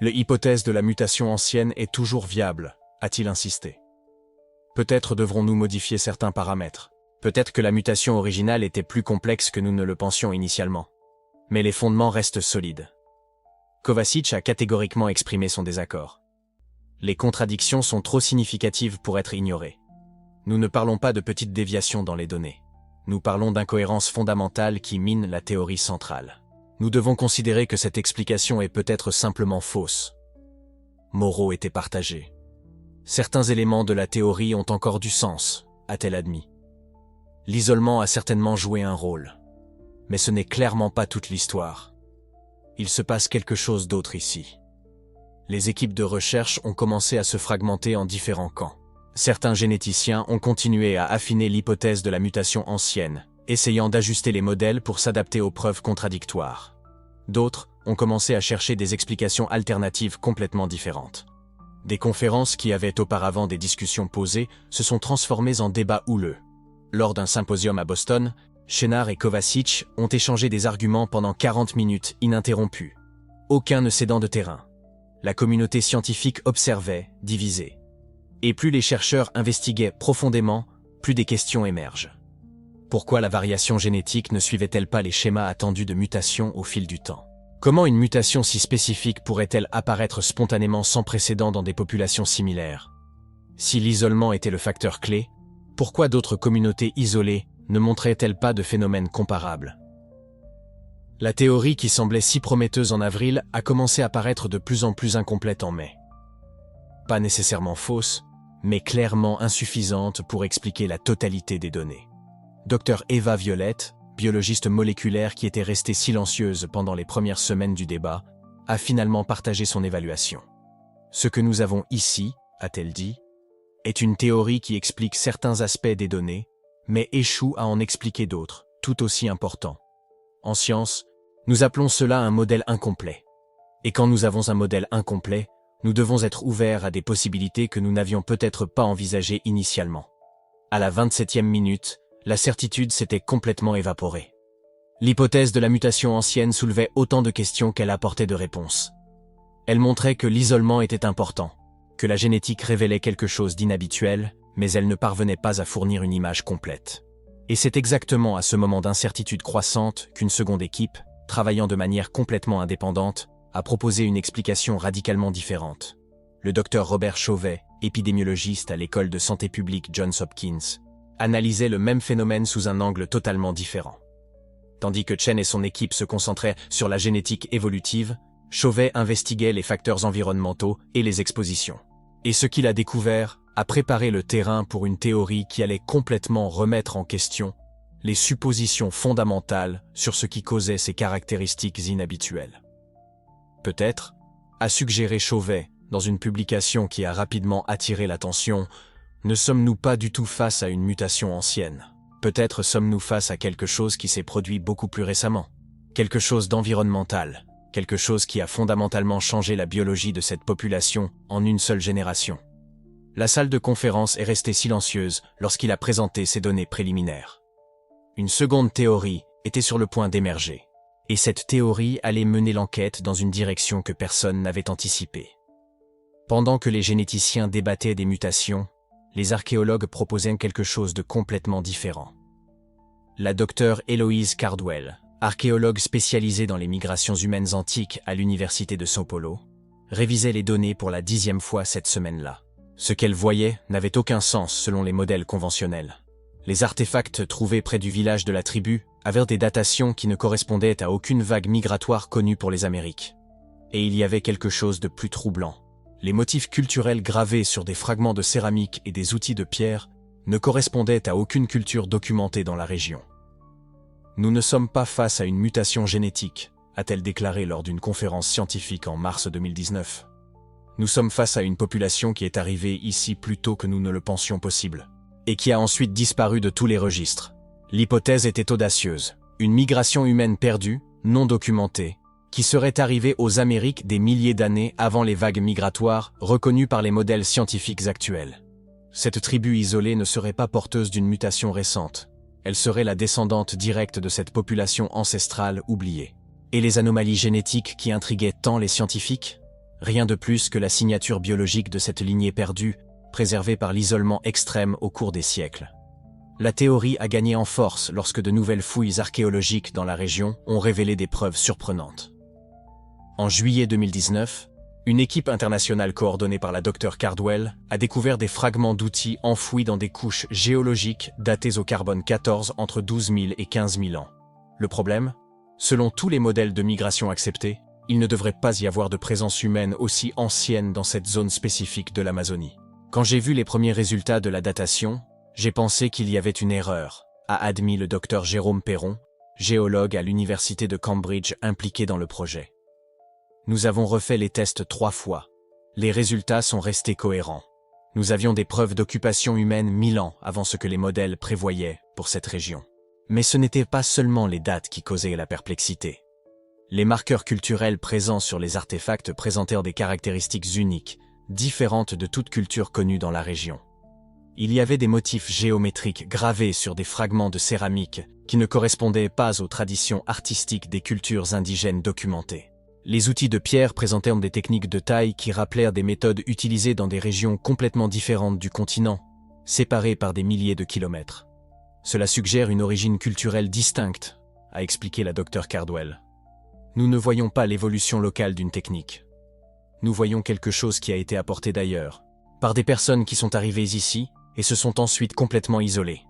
L'hypothèse de la mutation ancienne est toujours viable, a-t-il insisté. Peut-être devrons-nous modifier certains paramètres. Peut-être que la mutation originale était plus complexe que nous ne le pensions initialement. Mais les fondements restent solides. Kovačič a catégoriquement exprimé son désaccord. Les contradictions sont trop significatives pour être ignorées. Nous ne parlons pas de petites déviations dans les données. Nous parlons d'incohérences fondamentales qui minent la théorie centrale. Nous devons considérer que cette explication est peut-être simplement fausse. Moreau était partagé. Certains éléments de la théorie ont encore du sens, a-t-elle admis. L'isolement a certainement joué un rôle. Mais ce n'est clairement pas toute l'histoire. Il se passe quelque chose d'autre ici. Les équipes de recherche ont commencé à se fragmenter en différents camps. Certains généticiens ont continué à affiner l'hypothèse de la mutation ancienne, essayant d'ajuster les modèles pour s'adapter aux preuves contradictoires. D'autres ont commencé à chercher des explications alternatives complètement différentes. Des conférences qui avaient auparavant des discussions posées se sont transformées en débats houleux. Lors d'un symposium à Boston, Chenard et Kovačič ont échangé des arguments pendant 40 minutes ininterrompus. Aucun ne cédant de terrain. La communauté scientifique observait, divisée. Et plus les chercheurs investiguaient profondément, plus des questions émergent. Pourquoi la variation génétique ne suivait-elle pas les schémas attendus de mutation au fil du temps? Comment une mutation si spécifique pourrait-elle apparaître spontanément sans précédent dans des populations similaires? Si l'isolement était le facteur clé, pourquoi d'autres communautés isolées ne montraient-elles pas de phénomènes comparables? La théorie qui semblait si prometteuse en avril a commencé à paraître de plus en plus incomplète en mai. Pas nécessairement fausse, mais clairement insuffisante pour expliquer la totalité des données. Dr Eva Violette, biologiste moléculaire qui était restée silencieuse pendant les premières semaines du débat, a finalement partagé son évaluation. Ce que nous avons ici, a-t-elle dit, est une théorie qui explique certains aspects des données, mais échoue à en expliquer d'autres, tout aussi importants. En science, nous appelons cela un modèle incomplet. Et quand nous avons un modèle incomplet, nous devons être ouverts à des possibilités que nous n'avions peut-être pas envisagées initialement. À la 27e minute, la certitude s'était complètement évaporée. L'hypothèse de la mutation ancienne soulevait autant de questions qu'elle apportait de réponses. Elle montrait que l'isolement était important, que la génétique révélait quelque chose d'inhabituel, mais elle ne parvenait pas à fournir une image complète. Et c'est exactement à ce moment d'incertitude croissante qu'une seconde équipe, travaillant de manière complètement indépendante, a proposé une explication radicalement différente. Le docteur Robert Chauvet, épidémiologiste à l'école de santé publique Johns Hopkins, analysait le même phénomène sous un angle totalement différent. Tandis que Chen et son équipe se concentraient sur la génétique évolutive, Chauvet investiguait les facteurs environnementaux et les expositions. Et ce qu'il a découvert a préparé le terrain pour une théorie qui allait complètement remettre en question les suppositions fondamentales sur ce qui causait ces caractéristiques inhabituelles. Peut-être, a suggéré Chauvet dans une publication qui a rapidement attiré l'attention, ne sommes-nous pas du tout face à une mutation ancienne? Peut-être sommes-nous face à quelque chose qui s'est produit beaucoup plus récemment, quelque chose d'environnemental, quelque chose qui a fondamentalement changé la biologie de cette population en une seule génération. La salle de conférence est restée silencieuse lorsqu'il a présenté ces données préliminaires. Une seconde théorie était sur le point d'émerger, et cette théorie allait mener l'enquête dans une direction que personne n'avait anticipée. Pendant que les généticiens débattaient des mutations, les archéologues proposaient quelque chose de complètement différent. La docteure Héloïse Cardwell, archéologue spécialisée dans les migrations humaines antiques à l'université de São Paulo, révisait les données pour la 10e fois cette semaine-là. Ce qu'elle voyait n'avait aucun sens selon les modèles conventionnels. Les artefacts trouvés près du village de la tribu avaient des datations qui ne correspondaient à aucune vague migratoire connue pour les Amériques. Et il y avait quelque chose de plus troublant. Les motifs culturels gravés sur des fragments de céramique et des outils de pierre ne correspondaient à aucune culture documentée dans la région. « Nous ne sommes pas face à une mutation génétique », a-t-elle déclaré lors d'une conférence scientifique en mars 2019. « Nous sommes face à une population qui est arrivée ici plus tôt que nous ne le pensions possible, et qui a ensuite disparu de tous les registres. L'hypothèse était audacieuse, une migration humaine perdue, non documentée, qui serait arrivée aux Amériques des milliers d'années avant les vagues migratoires reconnues par les modèles scientifiques actuels. Cette tribu isolée ne serait pas porteuse d'une mutation récente, elle serait la descendante directe de cette population ancestrale oubliée. Et les anomalies génétiques qui intriguaient tant les scientifiques? Rien de plus que la signature biologique de cette lignée perdue, préservée par l'isolement extrême au cours des siècles. La théorie a gagné en force lorsque de nouvelles fouilles archéologiques dans la région ont révélé des preuves surprenantes. En juillet 2019, une équipe internationale coordonnée par la Dr Cardwell a découvert des fragments d'outils enfouis dans des couches géologiques datées au carbone 14 entre 12 000 et 15 000 ans. Le problème? Selon tous les modèles de migration acceptés, il ne devrait pas y avoir de présence humaine aussi ancienne dans cette zone spécifique de l'Amazonie. Quand j'ai vu les premiers résultats de la datation, j'ai pensé qu'il y avait une erreur, a admis le Dr Jérôme Perron, géologue à l'université de Cambridge impliqué dans le projet. Nous avons refait les tests 3 fois. Les résultats sont restés cohérents. Nous avions des preuves d'occupation humaine 1000 ans avant ce que les modèles prévoyaient pour cette région. Mais ce n'était pas seulement les dates qui causaient la perplexité. Les marqueurs culturels présents sur les artefacts présentèrent des caractéristiques uniques, différentes de toute culture connue dans la région. Il y avait des motifs géométriques gravés sur des fragments de céramique qui ne correspondaient pas aux traditions artistiques des cultures indigènes documentées. Les outils de pierre présentèrent des techniques de taille qui rappelèrent des méthodes utilisées dans des régions complètement différentes du continent, séparées par des milliers de kilomètres. Cela suggère une origine culturelle distincte, a expliqué la Dr Cardwell. Nous ne voyons pas l'évolution locale d'une technique. Nous voyons quelque chose qui a été apporté d'ailleurs, par des personnes qui sont arrivées ici et se sont ensuite complètement isolées.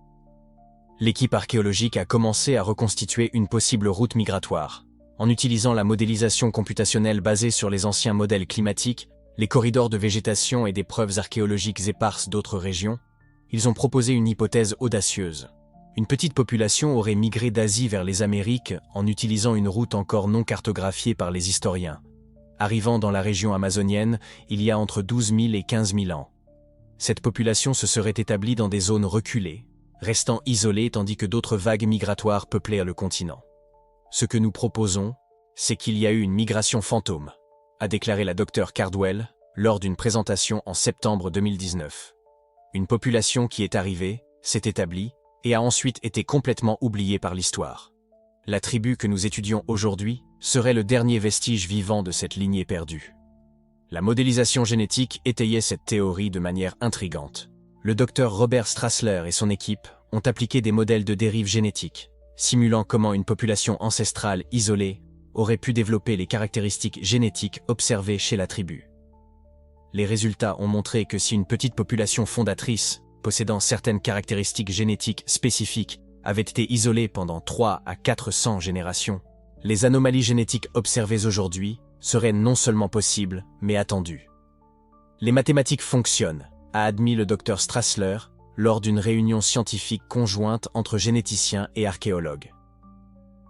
L'équipe archéologique a commencé à reconstituer une possible route migratoire. En utilisant la modélisation computationnelle basée sur les anciens modèles climatiques, les corridors de végétation et des preuves archéologiques éparses d'autres régions, ils ont proposé une hypothèse audacieuse. Une petite population aurait migré d'Asie vers les Amériques en utilisant une route encore non cartographiée par les historiens, arrivant dans la région amazonienne il y a entre 12 000 et 15 000 ans. Cette population se serait établie dans des zones reculées, restant isolée tandis que d'autres vagues migratoires peuplèrent le continent. Ce que nous proposons, c'est qu'il y a eu une migration fantôme, a déclaré la Dr Cardwell lors d'une présentation en septembre 2019. Une population qui est arrivée, s'est établie, et a ensuite été complètement oubliée par l'histoire. La tribu que nous étudions aujourd'hui serait le dernier vestige vivant de cette lignée perdue. La modélisation génétique étayait cette théorie de manière intrigante. Le docteur Robert Strassler et son équipe ont appliqué des modèles de dérive génétique, simulant comment une population ancestrale isolée aurait pu développer les caractéristiques génétiques observées chez la tribu. Les résultats ont montré que si une petite population fondatrice, possédant certaines caractéristiques génétiques spécifiques, avait été isolée pendant 3 à 400 générations, les anomalies génétiques observées aujourd'hui seraient non seulement possibles, mais attendues. Les mathématiques fonctionnent, a admis le docteur Strassler lors d'une réunion scientifique conjointe entre généticiens et archéologues.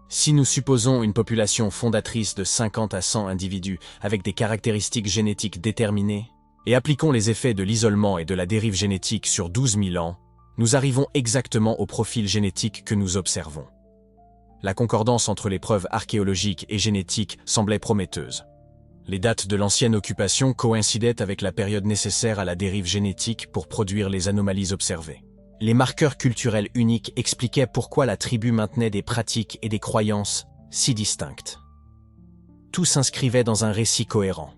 Si nous supposons une population fondatrice de 50 à 100 individus avec des caractéristiques génétiques déterminées, et appliquons les effets de l'isolement et de la dérive génétique sur 12 000 ans, nous arrivons exactement au profil génétique que nous observons. La concordance entre les preuves archéologiques et génétiques semblait prometteuse. Les dates de l'ancienne occupation coïncidaient avec la période nécessaire à la dérive génétique pour produire les anomalies observées. Les marqueurs culturels uniques expliquaient pourquoi la tribu maintenait des pratiques et des croyances si distinctes. Tout s'inscrivait dans un récit cohérent.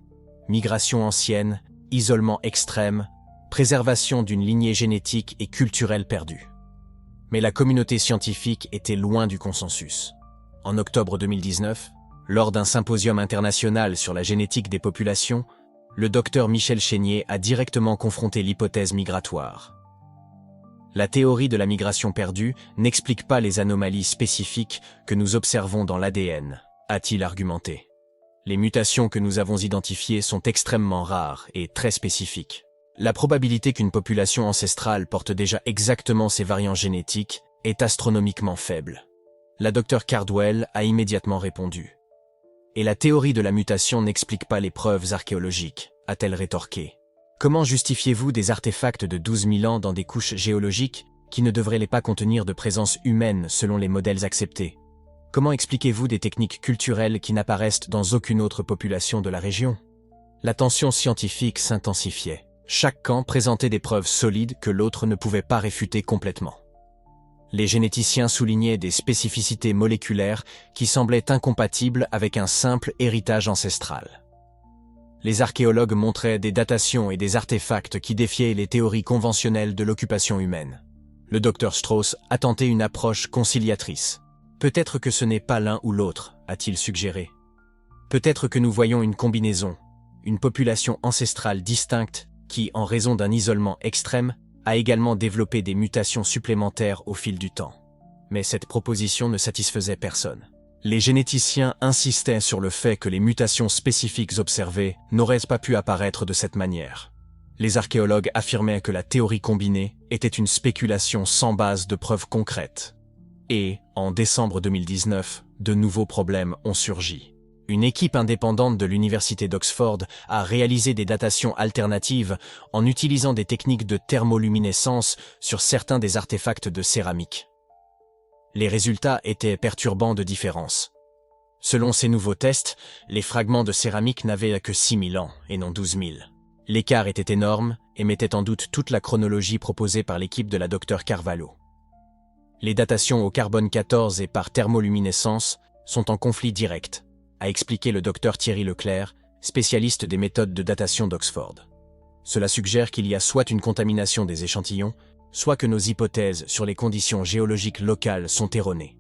Migration ancienne, isolement extrême, préservation d'une lignée génétique et culturelle perdue. Mais la communauté scientifique était loin du consensus. En octobre 2019, lors d'un symposium international sur la génétique des populations, le docteur Michel Chénier a directement confronté l'hypothèse migratoire. La théorie de la migration perdue n'explique pas les anomalies spécifiques que nous observons dans l'ADN, a-t-il argumenté. Les mutations que nous avons identifiées sont extrêmement rares et très spécifiques. La probabilité qu'une population ancestrale porte déjà exactement ces variants génétiques est astronomiquement faible. La Dr Cardwell a immédiatement répondu. Et la théorie de la mutation n'explique pas les preuves archéologiques, a-t-elle rétorqué. Comment justifiez-vous des artefacts de 12 000 ans dans des couches géologiques qui ne devraient pas contenir de présence humaine selon les modèles acceptés? Comment expliquez-vous des techniques culturelles qui n'apparaissent dans aucune autre population de la région? La tension scientifique s'intensifiait. Chaque camp présentait des preuves solides que l'autre ne pouvait pas réfuter complètement. Les généticiens soulignaient des spécificités moléculaires qui semblaient incompatibles avec un simple héritage ancestral. Les archéologues montraient des datations et des artefacts qui défiaient les théories conventionnelles de l'occupation humaine. Le docteur Strauss a tenté une approche conciliatrice. Peut-être que ce n'est pas l'un ou l'autre, a-t-il suggéré. Peut-être que nous voyons une combinaison, une population ancestrale distincte qui, en raison d'un isolement extrême, a également développé des mutations supplémentaires au fil du temps. Mais cette proposition ne satisfaisait personne. Les généticiens insistaient sur le fait que les mutations spécifiques observées n'auraient pas pu apparaître de cette manière. Les archéologues affirmaient que la théorie combinée était une spéculation sans base de preuves concrètes. Et, en décembre 2019, de nouveaux problèmes ont surgi. Une équipe indépendante de l'université d'Oxford a réalisé des datations alternatives en utilisant des techniques de thermoluminescence sur certains des artefacts de céramique. Les résultats étaient perturbants de différence. Selon ces nouveaux tests, les fragments de céramique n'avaient que 6 000 ans et non 12 000. L'écart était énorme et mettait en doute toute la chronologie proposée par l'équipe de la Dr Carvalho. Les datations au carbone 14 et par thermoluminescence sont en conflit direct, a expliqué le docteur Thierry Leclerc, spécialiste des méthodes de datation d'Oxford. Cela suggère qu'il y a soit une contamination des échantillons, soit que nos hypothèses sur les conditions géologiques locales sont erronées.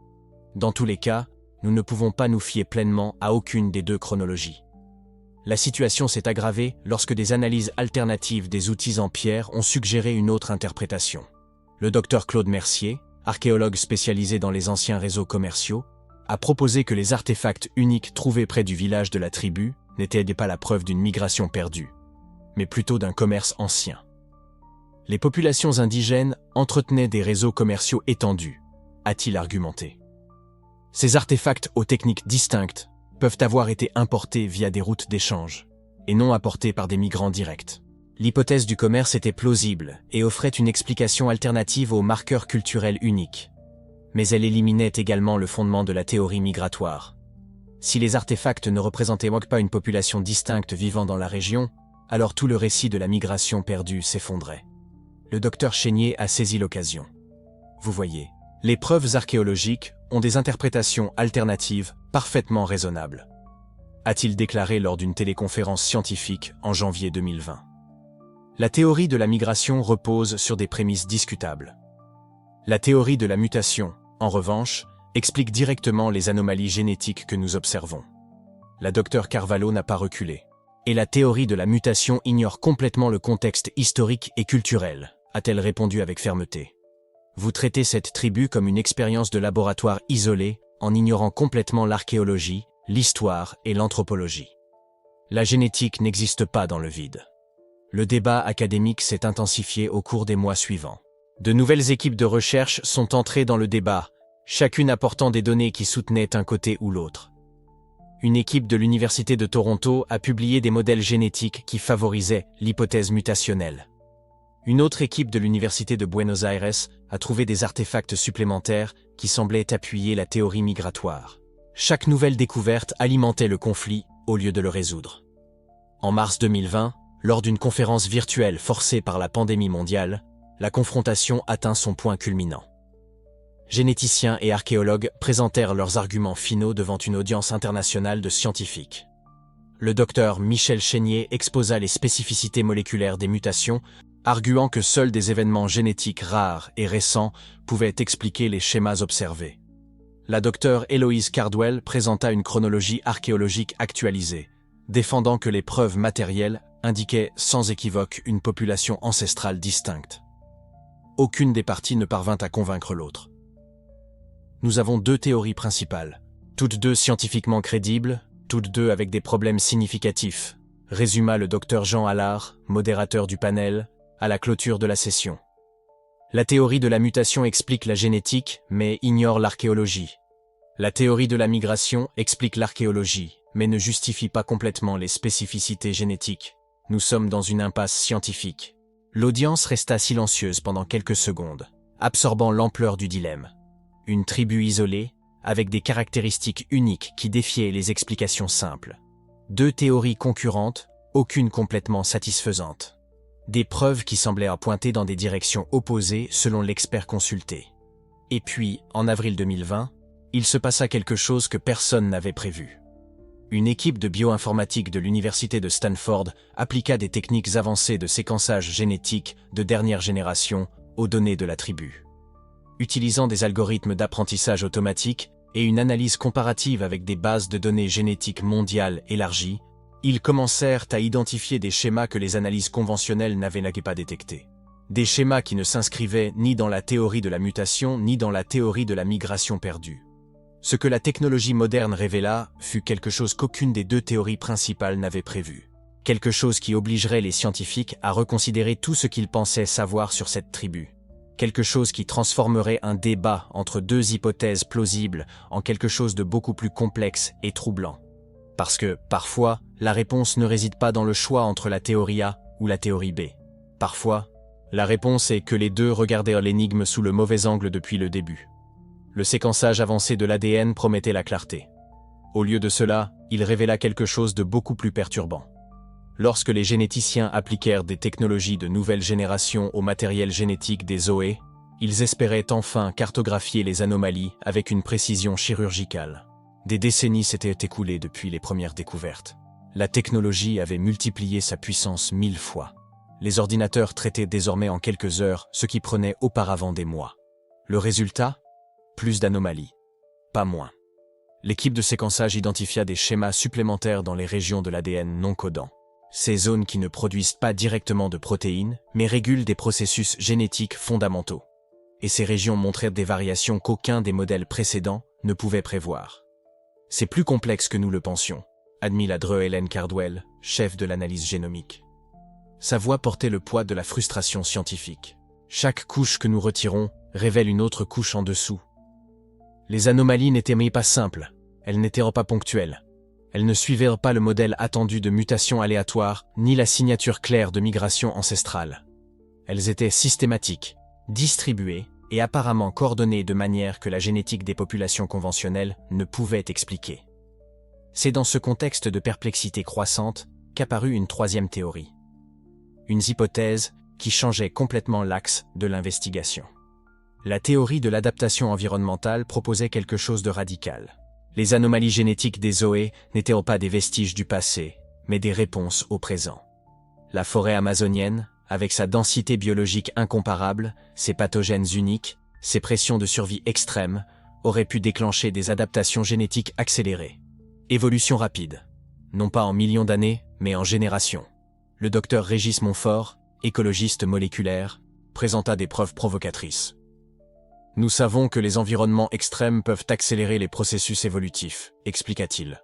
Dans tous les cas, nous ne pouvons pas nous fier pleinement à aucune des deux chronologies. La situation s'est aggravée lorsque des analyses alternatives des outils en pierre ont suggéré une autre interprétation. Le docteur Claude Mercier, archéologue spécialisé dans les anciens réseaux commerciaux, a proposé que les artefacts uniques trouvés près du village de la tribu n'étaient pas la preuve d'une migration perdue, mais plutôt d'un commerce ancien. Les populations indigènes entretenaient des réseaux commerciaux étendus, a-t-il argumenté. Ces artefacts aux techniques distinctes peuvent avoir été importés via des routes d'échange, et non apportés par des migrants directs. L'hypothèse du commerce était plausible et offrait une explication alternative aux marqueurs culturels uniques. Mais elle éliminait également le fondement de la théorie migratoire. Si les artefacts ne représentaient pas une population distincte vivant dans la région, alors tout le récit de la migration perdue s'effondrait. Le docteur Chénier a saisi l'occasion. Vous voyez, les preuves archéologiques ont des interprétations alternatives parfaitement raisonnables, a-t-il déclaré lors d'une téléconférence scientifique en janvier 2020. La théorie de la migration repose sur des prémices discutables. La théorie de la mutation, en revanche, explique directement les anomalies génétiques que nous observons. La docteure Carvalho n'a pas reculé. Et la théorie de la mutation ignore complètement le contexte historique et culturel, a-t-elle répondu avec fermeté. Vous traitez cette tribu comme une expérience de laboratoire isolée, en ignorant complètement l'archéologie, l'histoire et l'anthropologie. La génétique n'existe pas dans le vide. Le débat académique s'est intensifié au cours des mois suivants. De nouvelles équipes de recherche sont entrées dans le débat, chacune apportant des données qui soutenaient un côté ou l'autre. Une équipe de l'Université de Toronto a publié des modèles génétiques qui favorisaient l'hypothèse mutationnelle. Une autre équipe de l'Université de Buenos Aires a trouvé des artefacts supplémentaires qui semblaient appuyer la théorie migratoire. Chaque nouvelle découverte alimentait le conflit au lieu de le résoudre. En mars 2020, lors d'une conférence virtuelle forcée par la pandémie mondiale, la confrontation atteint son point culminant. Généticiens et archéologues présentèrent leurs arguments finaux devant une audience internationale de scientifiques. Le docteur Michel Chénier exposa les spécificités moléculaires des mutations, arguant que seuls des événements génétiques rares et récents pouvaient expliquer les schémas observés. La docteure Héloïse Cardwell présenta une chronologie archéologique actualisée, défendant que les preuves matérielles indiquaient sans équivoque une population ancestrale distincte. Aucune des parties ne parvint à convaincre l'autre. Nous avons deux théories principales, toutes deux scientifiquement crédibles, toutes deux avec des problèmes significatifs, résuma le docteur Jean Allard, modérateur du panel, à la clôture de la session. La théorie de la mutation explique la génétique, mais ignore l'archéologie. La théorie de la migration explique l'archéologie, mais ne justifie pas complètement les spécificités génétiques. Nous sommes dans une impasse scientifique. L'audience resta silencieuse pendant quelques secondes, absorbant l'ampleur du dilemme. Une tribu isolée, avec des caractéristiques uniques qui défiaient les explications simples. Deux théories concurrentes, aucune complètement satisfaisante. Des preuves qui semblaient pointer dans des directions opposées selon l'expert consulté. Et puis, en avril 2020, il se passa quelque chose que personne n'avait prévu. Une équipe de bioinformatique de l'université de Stanford appliqua des techniques avancées de séquençage génétique de dernière génération aux données de la tribu. Utilisant des algorithmes d'apprentissage automatique et une analyse comparative avec des bases de données génétiques mondiales élargies, ils commencèrent à identifier des schémas que les analyses conventionnelles n'avaient pas détectés. Des schémas qui ne s'inscrivaient ni dans la théorie de la mutation ni dans la théorie de la migration perdue. Ce que la technologie moderne révéla fut quelque chose qu'aucune des deux théories principales n'avait prévu. Quelque chose qui obligerait les scientifiques à reconsidérer tout ce qu'ils pensaient savoir sur cette tribu. Quelque chose qui transformerait un débat entre deux hypothèses plausibles en quelque chose de beaucoup plus complexe et troublant. Parce que, parfois, la réponse ne réside pas dans le choix entre la théorie A ou la théorie B. Parfois, la réponse est que les deux regardèrent l'énigme sous le mauvais angle depuis le début. Le séquençage avancé de l'ADN promettait la clarté. Au lieu de cela, il révéla quelque chose de beaucoup plus perturbant. Lorsque les généticiens appliquèrent des technologies de nouvelle génération au matériel génétique des Zoé, ils espéraient enfin cartographier les anomalies avec une précision chirurgicale. Des décennies s'étaient écoulées depuis les premières découvertes. La technologie avait multiplié sa puissance 1000 fois. Les ordinateurs traitaient désormais en quelques heures ce qui prenait auparavant des mois. Le résultat ? Plus d'anomalies. Pas moins. L'équipe de séquençage identifia des schémas supplémentaires dans les régions de l'ADN non codants. Ces zones qui ne produisent pas directement de protéines, mais régulent des processus génétiques fondamentaux. Et ces régions montraient des variations qu'aucun des modèles précédents ne pouvait prévoir. C'est plus complexe que nous le pensions, admit la Dre Helen Cardwell, chef de l'analyse génomique. Sa voix portait le poids de la frustration scientifique. Chaque couche que nous retirons révèle une autre couche en dessous. Les anomalies n'étaient mais pas simples, elles n'étaient pas ponctuelles. Elles ne suivaient pas le modèle attendu de mutation aléatoire, ni la signature claire de migration ancestrale. Elles étaient systématiques, distribuées et apparemment coordonnées de manière que la génétique des populations conventionnelles ne pouvait expliquer. C'est dans ce contexte de perplexité croissante qu'apparut une troisième théorie. Une hypothèse qui changeait complètement l'axe de l'investigation. La théorie de l'adaptation environnementale proposait quelque chose de radical. Les anomalies génétiques des Zoé n'étaient pas des vestiges du passé, mais des réponses au présent. La forêt amazonienne, avec sa densité biologique incomparable, ses pathogènes uniques, ses pressions de survie extrêmes, aurait pu déclencher des adaptations génétiques accélérées. Évolution rapide. Non pas en millions d'années, mais en générations. Le docteur Régis Montfort, écologiste moléculaire, présenta des preuves provocatrices. Nous savons que les environnements extrêmes peuvent accélérer les processus évolutifs, expliqua-t-il.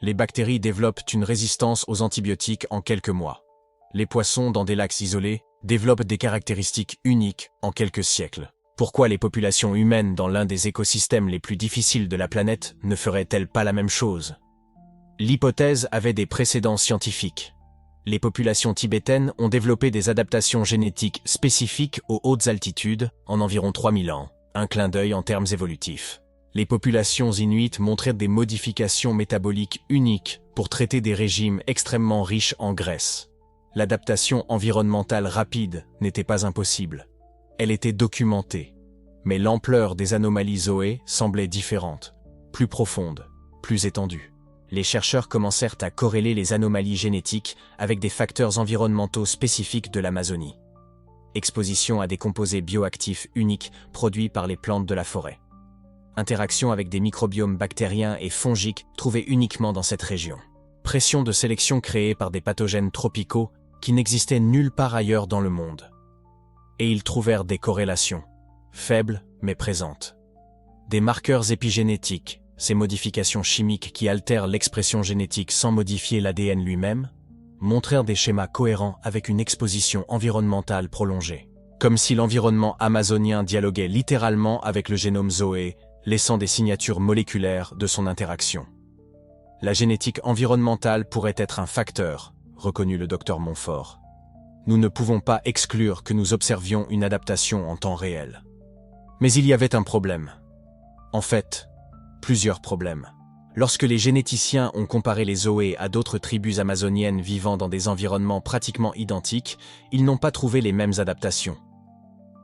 Les bactéries développent une résistance aux antibiotiques en quelques mois. Les poissons, dans des lacs isolés, développent des caractéristiques uniques en quelques siècles. Pourquoi les populations humaines dans l'un des écosystèmes les plus difficiles de la planète ne feraient-elles pas la même chose? L'hypothèse avait des précédents scientifiques. Les populations tibétaines ont développé des adaptations génétiques spécifiques aux hautes altitudes en environ 3000 ans. Un clin d'œil en termes évolutifs. Les populations inuites montraient des modifications métaboliques uniques pour traiter des régimes extrêmement riches en graisse. L'adaptation environnementale rapide n'était pas impossible. Elle était documentée. Mais l'ampleur des anomalies Zoé semblait différente, plus profonde, plus étendue. Les chercheurs commencèrent à corréler les anomalies génétiques avec des facteurs environnementaux spécifiques de l'Amazonie. Exposition à des composés bioactifs uniques produits par les plantes de la forêt. Interaction avec des microbiomes bactériens et fongiques trouvés uniquement dans cette région. Pression de sélection créée par des pathogènes tropicaux qui n'existaient nulle part ailleurs dans le monde. Et ils trouvèrent des corrélations, faibles mais présentes. Des marqueurs épigénétiques, ces modifications chimiques qui altèrent l'expression génétique sans modifier l'ADN lui-même, montrèrent des schémas cohérents avec une exposition environnementale prolongée. Comme si l'environnement amazonien dialoguait littéralement avec le génome Zoé, laissant des signatures moléculaires de son interaction. La génétique environnementale pourrait être un facteur, reconnut le docteur Montfort. Nous ne pouvons pas exclure que nous observions une adaptation en temps réel. Mais il y avait un problème. En fait, plusieurs problèmes. Lorsque les généticiens ont comparé les Zoé à d'autres tribus amazoniennes vivant dans des environnements pratiquement identiques, ils n'ont pas trouvé les mêmes adaptations.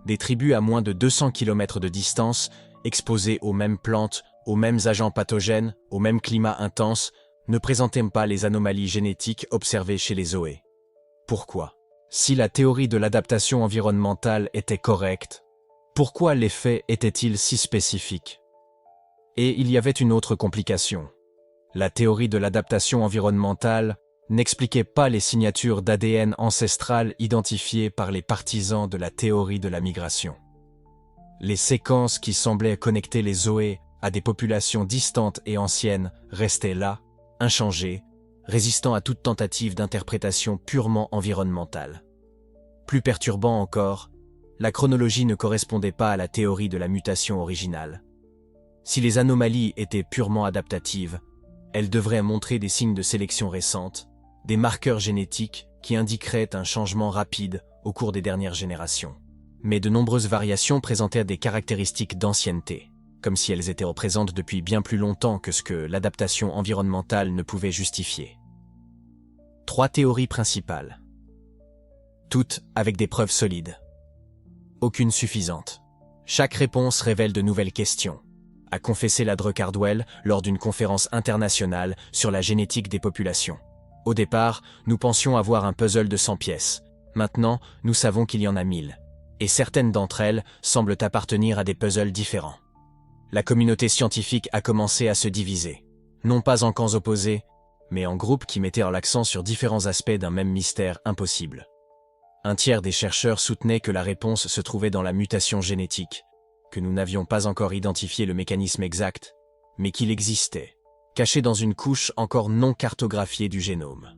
Des tribus à moins de 200 km de distance, exposées aux mêmes plantes, aux mêmes agents pathogènes, au même climat intense, ne présentaient pas les anomalies génétiques observées chez les Zoé. Pourquoi? Si la théorie de l'adaptation environnementale était correcte, pourquoi les faits étaient-ils si spécifiques? Et il y avait une autre complication. La théorie de l'adaptation environnementale n'expliquait pas les signatures d'ADN ancestrales identifiées par les partisans de la théorie de la migration. Les séquences qui semblaient connecter les Zoé à des populations distantes et anciennes restaient là, inchangées, résistant à toute tentative d'interprétation purement environnementale. Plus perturbant encore, la chronologie ne correspondait pas à la théorie de la mutation originale. Si les anomalies étaient purement adaptatives, elles devraient montrer des signes de sélection récente, des marqueurs génétiques qui indiqueraient un changement rapide au cours des dernières générations. Mais de nombreuses variations présentèrent des caractéristiques d'ancienneté, comme si elles étaient présentes depuis bien plus longtemps que ce que l'adaptation environnementale ne pouvait justifier. 3 théories principales. Toutes avec des preuves solides. Aucune suffisante. Chaque réponse révèle de nouvelles questions, a confessé la Dre Cardwell lors d'une conférence internationale sur la génétique des populations. Au départ, nous pensions avoir un puzzle de 100 pièces. Maintenant, nous savons qu'il y en a 1000. Et certaines d'entre elles semblent appartenir à des puzzles différents. la communauté scientifique a commencé à se diviser. Non pas en camps opposés, mais en groupes qui mettaient l'accent sur différents aspects d'un même mystère impossible. Un tiers des chercheurs soutenaient que la réponse se trouvait dans la mutation génétique, que nous n'avions pas encore identifié le mécanisme exact, mais qu'il existait, caché dans une couche encore non cartographiée du génome.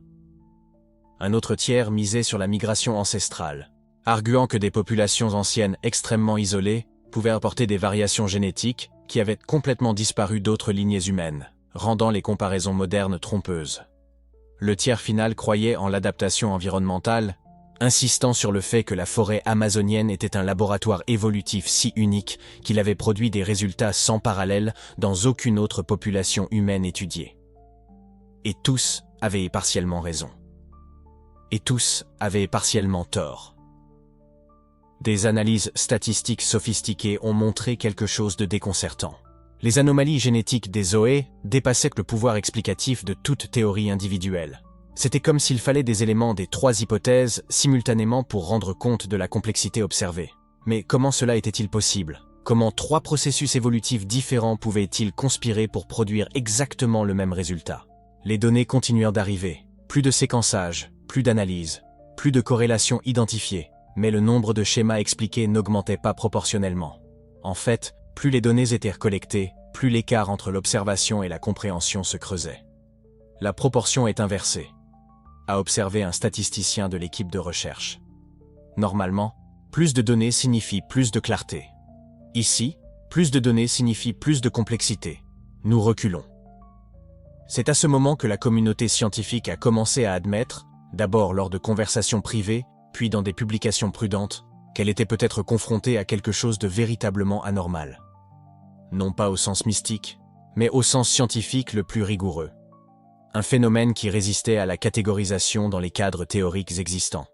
Un autre tiers misait sur la migration ancestrale, arguant que des populations anciennes extrêmement isolées pouvaient apporter des variations génétiques qui avaient complètement disparu d'autres lignées humaines, rendant les comparaisons modernes trompeuses. Le tiers final croyait en l'adaptation environnementale, insistant sur le fait que la forêt amazonienne était un laboratoire évolutif si unique qu'il avait produit des résultats sans parallèle dans aucune autre population humaine étudiée. Et tous avaient partiellement raison. Et tous avaient partiellement tort. Des analyses statistiques sophistiquées ont montré quelque chose de déconcertant. Les anomalies génétiques des Zoé dépassaient le pouvoir explicatif de toute théorie individuelle. C'était comme s'il fallait des éléments des trois hypothèses simultanément pour rendre compte de la complexité observée. Mais comment cela était-il possible? Comment trois processus évolutifs différents pouvaient-ils conspirer pour produire exactement le même résultat? Les données continuèrent d'arriver. Plus de séquençage, plus d'analyse, plus de corrélations identifiées. Mais le nombre de schémas expliqués n'augmentait pas proportionnellement. En fait, plus les données étaient collectées, plus l'écart entre l'observation et la compréhension se creusait. La proportion est inversée, a observé un statisticien de l'équipe de recherche. Normalement, plus de données signifie plus de clarté. Ici, plus de données signifie plus de complexité. Nous reculons. C'est à ce moment que la communauté scientifique a commencé à admettre, d'abord lors de conversations privées, puis dans des publications prudentes, qu'elle était peut-être confrontée à quelque chose de véritablement anormal. Non pas au sens mystique, mais au sens scientifique le plus rigoureux. Un phénomène qui résistait à la catégorisation dans les cadres théoriques existants.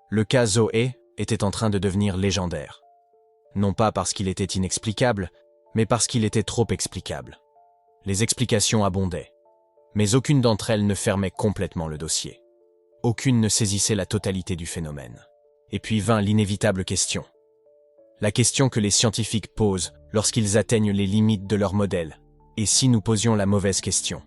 Le cas Zoé était en train de devenir légendaire. Non pas parce qu'il était inexplicable, mais parce qu'il était trop explicable. Les explications abondaient, mais aucune d'entre elles ne fermait complètement le dossier. Aucune ne saisissait la totalité du phénomène. Et puis vint l'inévitable question. La question que les scientifiques posent lorsqu'ils atteignent les limites de leur modèle. Et si nous posions la mauvaise question?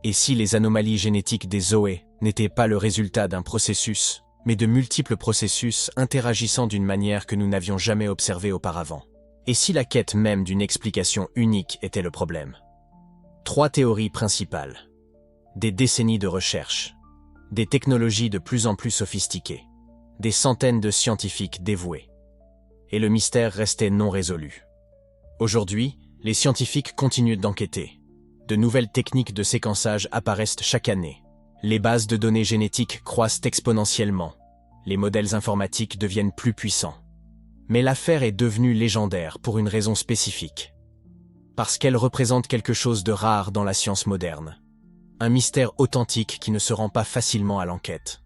Et si les anomalies génétiques des Zoé n'étaient pas le résultat d'un processus, mais de multiples processus interagissant d'une manière que nous n'avions jamais observée auparavant? Et si la quête même d'une explication unique était le problème? Trois théories principales. Des décennies de recherche. Des technologies de plus en plus sophistiquées, des centaines de scientifiques dévoués. Et le mystère restait non résolu. Aujourd'hui, les scientifiques continuent d'enquêter. De nouvelles techniques de séquençage apparaissent chaque année. Les bases de données génétiques croissent exponentiellement. Les modèles informatiques deviennent plus puissants. Mais l'affaire est devenue légendaire pour une raison spécifique. Parce qu'elle représente quelque chose de rare dans la science moderne. Un mystère authentique qui ne se rend pas facilement à l'enquête.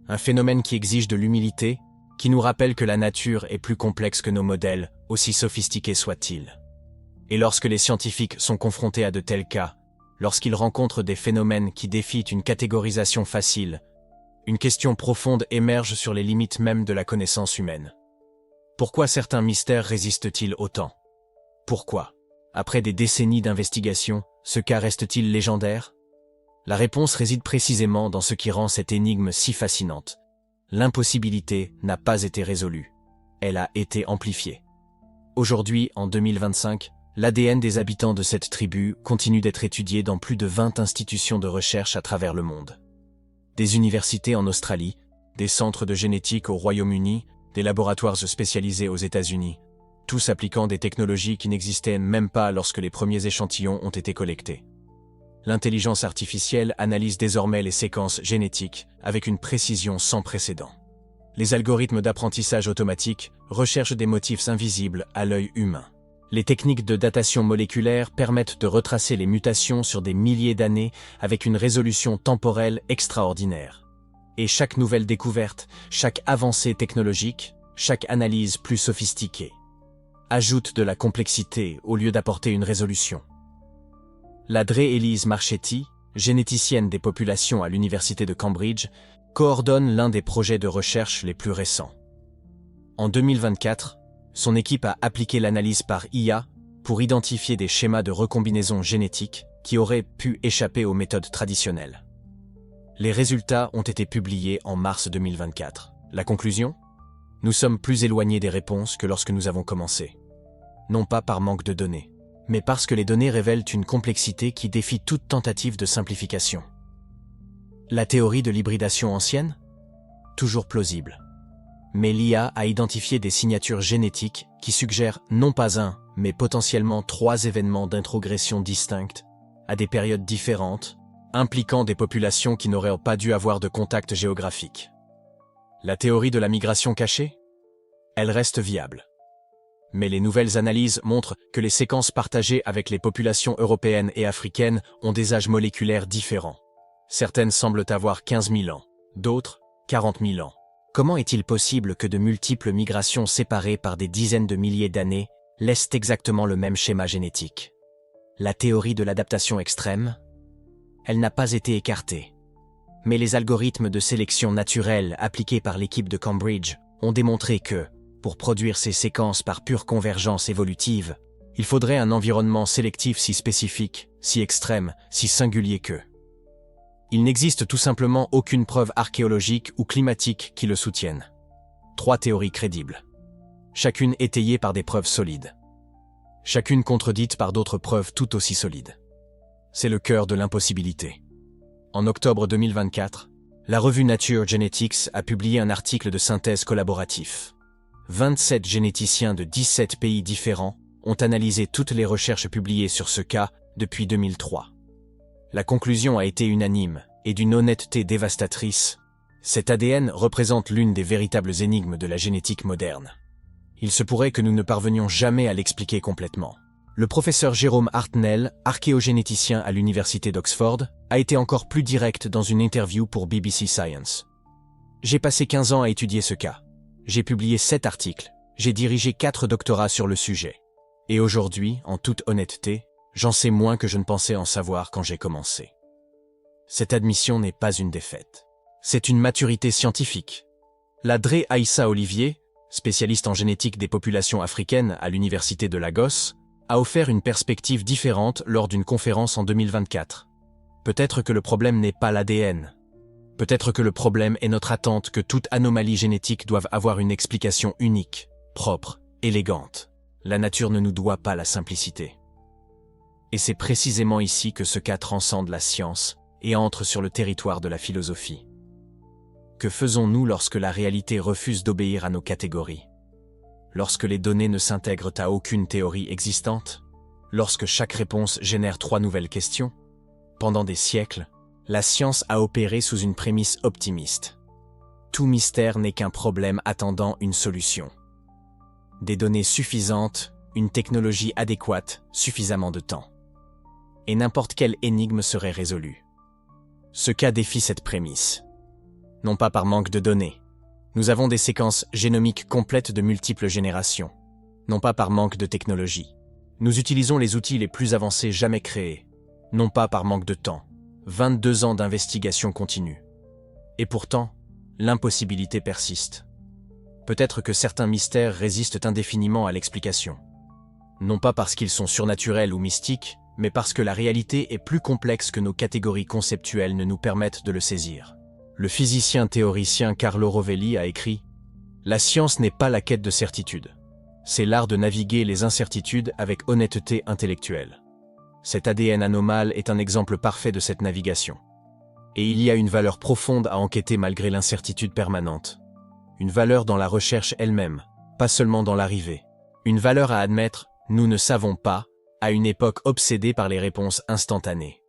Un phénomène qui exige de l'humilité, qui nous rappelle que la nature est plus complexe que nos modèles, aussi sophistiqués soient-ils. Et lorsque les scientifiques sont confrontés à de tels cas, lorsqu'ils rencontrent des phénomènes qui défient une catégorisation facile, une question profonde émerge sur les limites même de la connaissance humaine. Pourquoi certains mystères résistent-ils autant? Pourquoi, après des décennies d'investigation, ce cas reste-t-il légendaire? La réponse réside précisément dans ce qui rend cette énigme si fascinante. L'impossibilité n'a pas été résolue. Elle a été amplifiée. Aujourd'hui, en 2025, l'ADN des habitants de cette tribu continue d'être étudié dans plus de 20 institutions de recherche à travers le monde. Des universités en Australie, des centres de génétique au Royaume-Uni, des laboratoires spécialisés aux États-Unis, tous appliquant des technologies qui n'existaient même pas lorsque les premiers échantillons ont été collectés. L'intelligence artificielle analyse désormais les séquences génétiques avec une précision sans précédent. Les algorithmes d'apprentissage automatique recherchent des motifs invisibles à l'œil humain. Les techniques de datation moléculaire permettent de retracer les mutations sur des milliers d'années avec une résolution temporelle extraordinaire. Et chaque nouvelle découverte, chaque avancée technologique, chaque analyse plus sophistiquée, ajoute de la complexité au lieu d'apporter une résolution. La Elise Marchetti, généticienne des populations à l'université de Cambridge, coordonne l'un des projets de recherche les plus récents. En 2024, son équipe a appliqué l'analyse par IA pour identifier des schémas de recombinaison génétique qui auraient pu échapper aux méthodes traditionnelles. Les résultats ont été publiés en mars 2024. La conclusion ? Nous sommes plus éloignés des réponses que lorsque nous avons commencé. Non pas par manque de données, mais parce que les données révèlent une complexité qui défie toute tentative de simplification. La théorie de l'hybridation ancienne ? Toujours plausible. Mais l'IA a identifié des signatures génétiques qui suggèrent non pas un, mais potentiellement 3 événements d'introgression distincts, à des périodes différentes, impliquant des populations qui n'auraient pas dû avoir de contact géographique. La théorie de la migration cachée ? Elle reste viable. Mais les nouvelles analyses montrent que les séquences partagées avec les populations européennes et africaines ont des âges moléculaires différents. Certaines semblent avoir 15 000 ans, d'autres 40 000 ans. Comment est-il possible que de multiples migrations séparées par des dizaines de milliers d'années laissent exactement le même schéma génétique ? La théorie de l'adaptation extrême ? Elle n'a pas été écartée. Mais les algorithmes de sélection naturelle appliqués par l'équipe de Cambridge ont démontré que, pour produire ces séquences par pure convergence évolutive, il faudrait un environnement sélectif si spécifique, si extrême, si singulier que. Il n'existe tout simplement aucune preuve archéologique ou climatique qui le soutienne. 3 théories crédibles. Chacune étayée par des preuves solides. Chacune contredite par d'autres preuves tout aussi solides. C'est le cœur de l'impossibilité. En octobre 2024, la revue Nature Genetics a publié un article de synthèse collaboratif. 27 généticiens de 17 pays différents ont analysé toutes les recherches publiées sur ce cas depuis 2003. La conclusion a été unanime et d'une honnêteté dévastatrice. Cet ADN représente l'une des véritables énigmes de la génétique moderne. Il se pourrait que nous ne parvenions jamais à l'expliquer complètement. Le professeur Jérôme Hartnell, archéogénéticien à l'université d'Oxford, a été encore plus direct dans une interview pour BBC Science. J'ai passé 15 ans à étudier ce cas. J'ai publié 7 articles. J'ai dirigé 4 doctorats sur le sujet. Et aujourd'hui, en toute honnêteté, j'en sais moins que je ne pensais en savoir quand j'ai commencé. Cette admission n'est pas une défaite. C'est une maturité scientifique. La Dre Aïssa Olivier, spécialiste en génétique des populations africaines à l'université de Lagos, a offert une perspective différente lors d'une conférence en 2024. Peut-être que le problème n'est pas l'ADN. Peut-être que le problème est notre attente que toute anomalie génétique doive avoir une explication unique, propre, élégante. La nature ne nous doit pas la simplicité. Et c'est précisément ici que ce cas transcende la science et entre sur le territoire de la philosophie. Que faisons-nous lorsque la réalité refuse d'obéir à nos catégories ? Lorsque les données ne s'intègrent à aucune théorie existante ? Lorsque chaque réponse génère 3 nouvelles questions ? Pendant des siècles, la science a opéré sous une prémisse optimiste. Tout mystère n'est qu'un problème attendant une solution. Des données suffisantes, une technologie adéquate, suffisamment de temps. Et n'importe quelle énigme serait résolue. Ce cas défie cette prémisse. Non pas par manque de données. Nous avons des séquences génomiques complètes de multiples générations. Non pas par manque de technologie. Nous utilisons les outils les plus avancés jamais créés. Non pas par manque de temps. 22 ans d'investigation continue. Et pourtant, l'impossibilité persiste. Peut-être que certains mystères résistent indéfiniment à l'explication. Non pas parce qu'ils sont surnaturels ou mystiques, mais parce que la réalité est plus complexe que nos catégories conceptuelles ne nous permettent de le saisir. Le physicien théoricien Carlo Rovelli a écrit « La science n'est pas la quête de certitude. C'est l'art de naviguer les incertitudes avec honnêteté intellectuelle. » Cet ADN anomale est un exemple parfait de cette navigation. Et il y a une valeur profonde à enquêter malgré l'incertitude permanente. Une valeur dans la recherche elle-même, pas seulement dans l'arrivée. Une valeur à admettre, nous ne savons pas, à une époque obsédée par les réponses instantanées.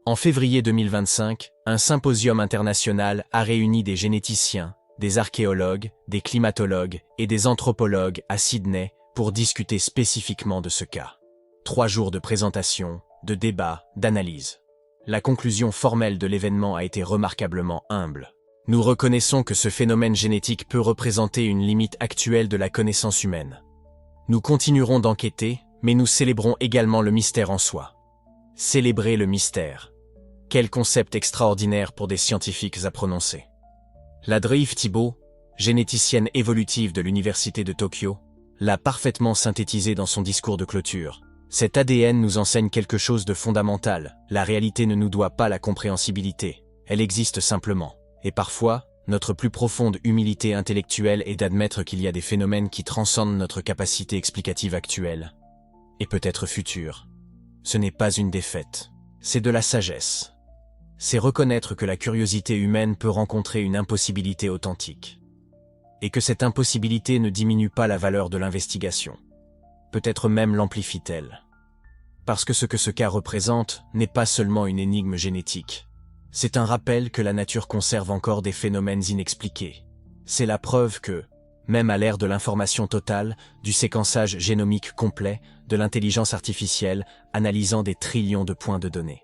En février 2025, un symposium international a réuni des généticiens, des archéologues, des climatologues et des anthropologues à Sydney pour discuter spécifiquement de ce cas. 3 jours de présentation, de débats, d'analyses. La conclusion formelle de l'événement a été remarquablement humble. Nous reconnaissons que ce phénomène génétique peut représenter une limite actuelle de la connaissance humaine. Nous continuerons d'enquêter, mais nous célébrons également le mystère en soi. Célébrer le mystère. Quel concept extraordinaire pour des scientifiques à prononcer. La Dre Thibault, généticienne évolutive de l'Université de Tokyo, l'a parfaitement synthétisé dans son discours de clôture. Cet ADN nous enseigne quelque chose de fondamental. La réalité ne nous doit pas la compréhensibilité. Elle existe simplement. Et parfois, notre plus profonde humilité intellectuelle est d'admettre qu'il y a des phénomènes qui transcendent notre capacité explicative actuelle. Et peut-être future. Ce n'est pas une défaite. C'est de la sagesse. C'est reconnaître que la curiosité humaine peut rencontrer une impossibilité authentique. Et que cette impossibilité ne diminue pas la valeur de l'investigation. Peut-être même l'amplifie-t-elle. Parce que ce cas représente n'est pas seulement une énigme génétique. C'est un rappel que la nature conserve encore des phénomènes inexpliqués. C'est la preuve que, même à l'ère de l'information totale, du séquençage génomique complet, de l'intelligence artificielle, analysant des trillions de points de données,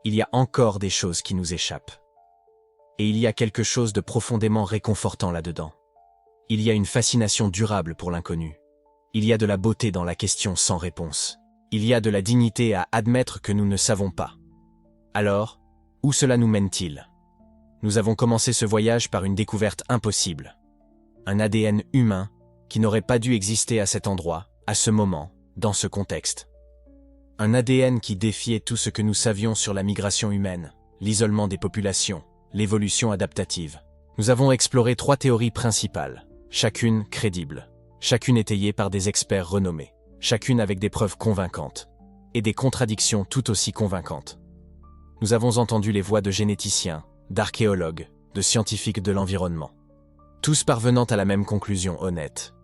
il y a encore des choses qui nous échappent. Et il y a quelque chose de profondément réconfortant là-dedans. Il y a une fascination durable pour l'inconnu. Il y a de la beauté dans la question sans réponse. Il y a de la dignité à admettre que nous ne savons pas. Alors, où cela nous mène-t-il? Nous avons commencé ce voyage par une découverte impossible. Un ADN humain qui n'aurait pas dû exister à cet endroit, à ce moment, dans ce contexte. Un ADN qui défiait tout ce que nous savions sur la migration humaine, l'isolement des populations, l'évolution adaptative. Nous avons exploré 3 théories principales, chacune crédible, chacune étayée par des experts renommés, chacune avec des preuves convaincantes, et des contradictions tout aussi convaincantes. Nous avons entendu les voix de généticiens, d'archéologues, de scientifiques de l'environnement, tous parvenant à la même conclusion honnête.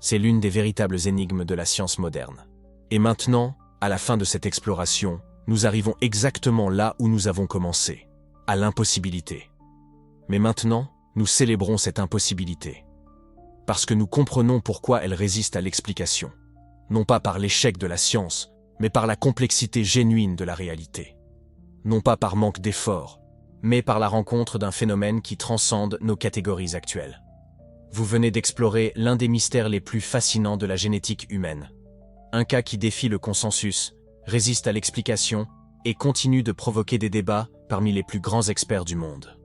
C'est l'une des véritables énigmes de la science moderne. Et maintenant, à la fin de cette exploration, nous arrivons exactement là où nous avons commencé, à l'impossibilité. Mais maintenant, nous célébrons cette impossibilité. Parce que nous comprenons pourquoi elle résiste à l'explication. Non pas par l'échec de la science, mais par la complexité génuine de la réalité. Non pas par manque d'effort, mais par la rencontre d'un phénomène qui transcende nos catégories actuelles. Vous venez d'explorer l'un des mystères les plus fascinants de la génétique humaine. Un cas qui défie le consensus, résiste à l'explication et continue de provoquer des débats parmi les plus grands experts du monde.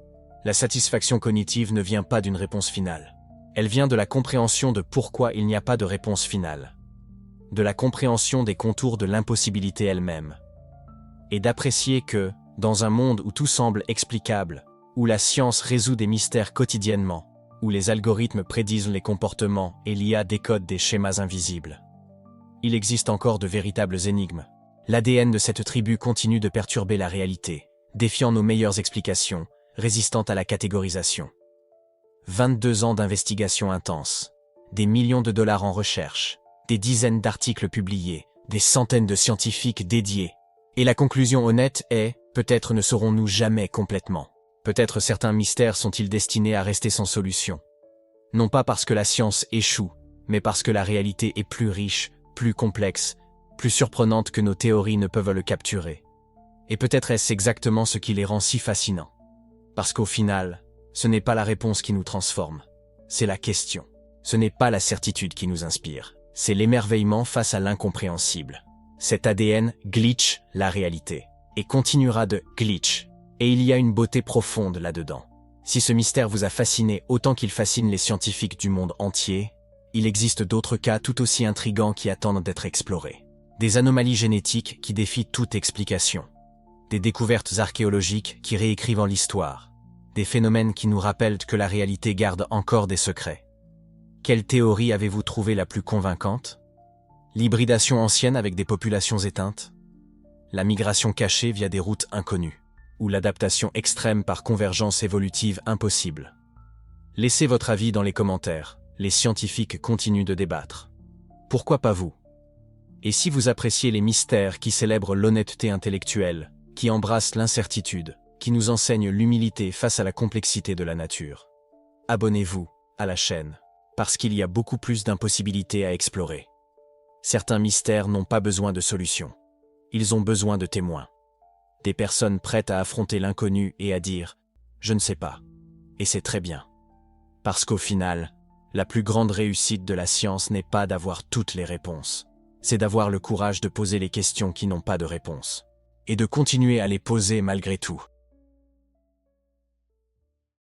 La satisfaction cognitive ne vient pas d'une réponse finale. Elle vient de la compréhension de pourquoi il n'y a pas de réponse finale. De la compréhension des contours de l'impossibilité elle-même. Et d'apprécier que, dans un monde où tout semble explicable, où la science résout des mystères quotidiennement, où les algorithmes prédisent les comportements et l'IA décode des schémas invisibles, il existe encore de véritables énigmes. L'ADN de cette tribu continue de perturber la réalité, défiant nos meilleures explications, résistant à la catégorisation. 22 ans d'investigation intense, des millions de dollars en recherche, des dizaines d'articles publiés, des centaines de scientifiques dédiés. Et la conclusion honnête est, peut-être ne saurons-nous jamais complètement. Peut-être certains mystères sont-ils destinés à rester sans solution. Non pas parce que la science échoue, mais parce que la réalité est plus riche, plus complexe, plus surprenante que nos théories ne peuvent le capturer. Et peut-être est-ce exactement ce qui les rend si fascinants. Parce qu'au final, ce n'est pas la réponse qui nous transforme, c'est la question. Ce n'est pas la certitude qui nous inspire, c'est l'émerveillement face à l'incompréhensible. Cet ADN glitch la réalité, et continuera de glitch, et il y a une beauté profonde là-dedans. Si ce mystère vous a fasciné autant qu'il fascine les scientifiques du monde entier, il existe d'autres cas tout aussi intrigants qui attendent d'être explorés. Des anomalies génétiques qui défient toute explication. Des découvertes archéologiques qui réécrivent l'histoire. Des phénomènes qui nous rappellent que la réalité garde encore des secrets. Quelle théorie avez-vous trouvé la plus convaincante? L'hybridation ancienne avec des populations éteintes? La migration cachée via des routes inconnues? Ou l'adaptation extrême par convergence évolutive impossible? Laissez votre avis dans les commentaires, les scientifiques continuent de débattre. Pourquoi pas vous? Et si vous appréciez les mystères qui célèbrent l'honnêteté intellectuelle, qui embrassent l'incertitude, qui nous enseignent l'humilité face à la complexité de la nature, abonnez-vous à la chaîne, parce qu'il y a beaucoup plus d'impossibilités à explorer. Certains mystères n'ont pas besoin de solutions. Ils ont besoin de témoins. Des personnes prêtes à affronter l'inconnu et à dire « je ne sais pas ». Et c'est très bien. Parce qu'au final, la plus grande réussite de la science n'est pas d'avoir toutes les réponses. C'est d'avoir le courage de poser les questions qui n'ont pas de réponse. Et de continuer à les poser malgré tout.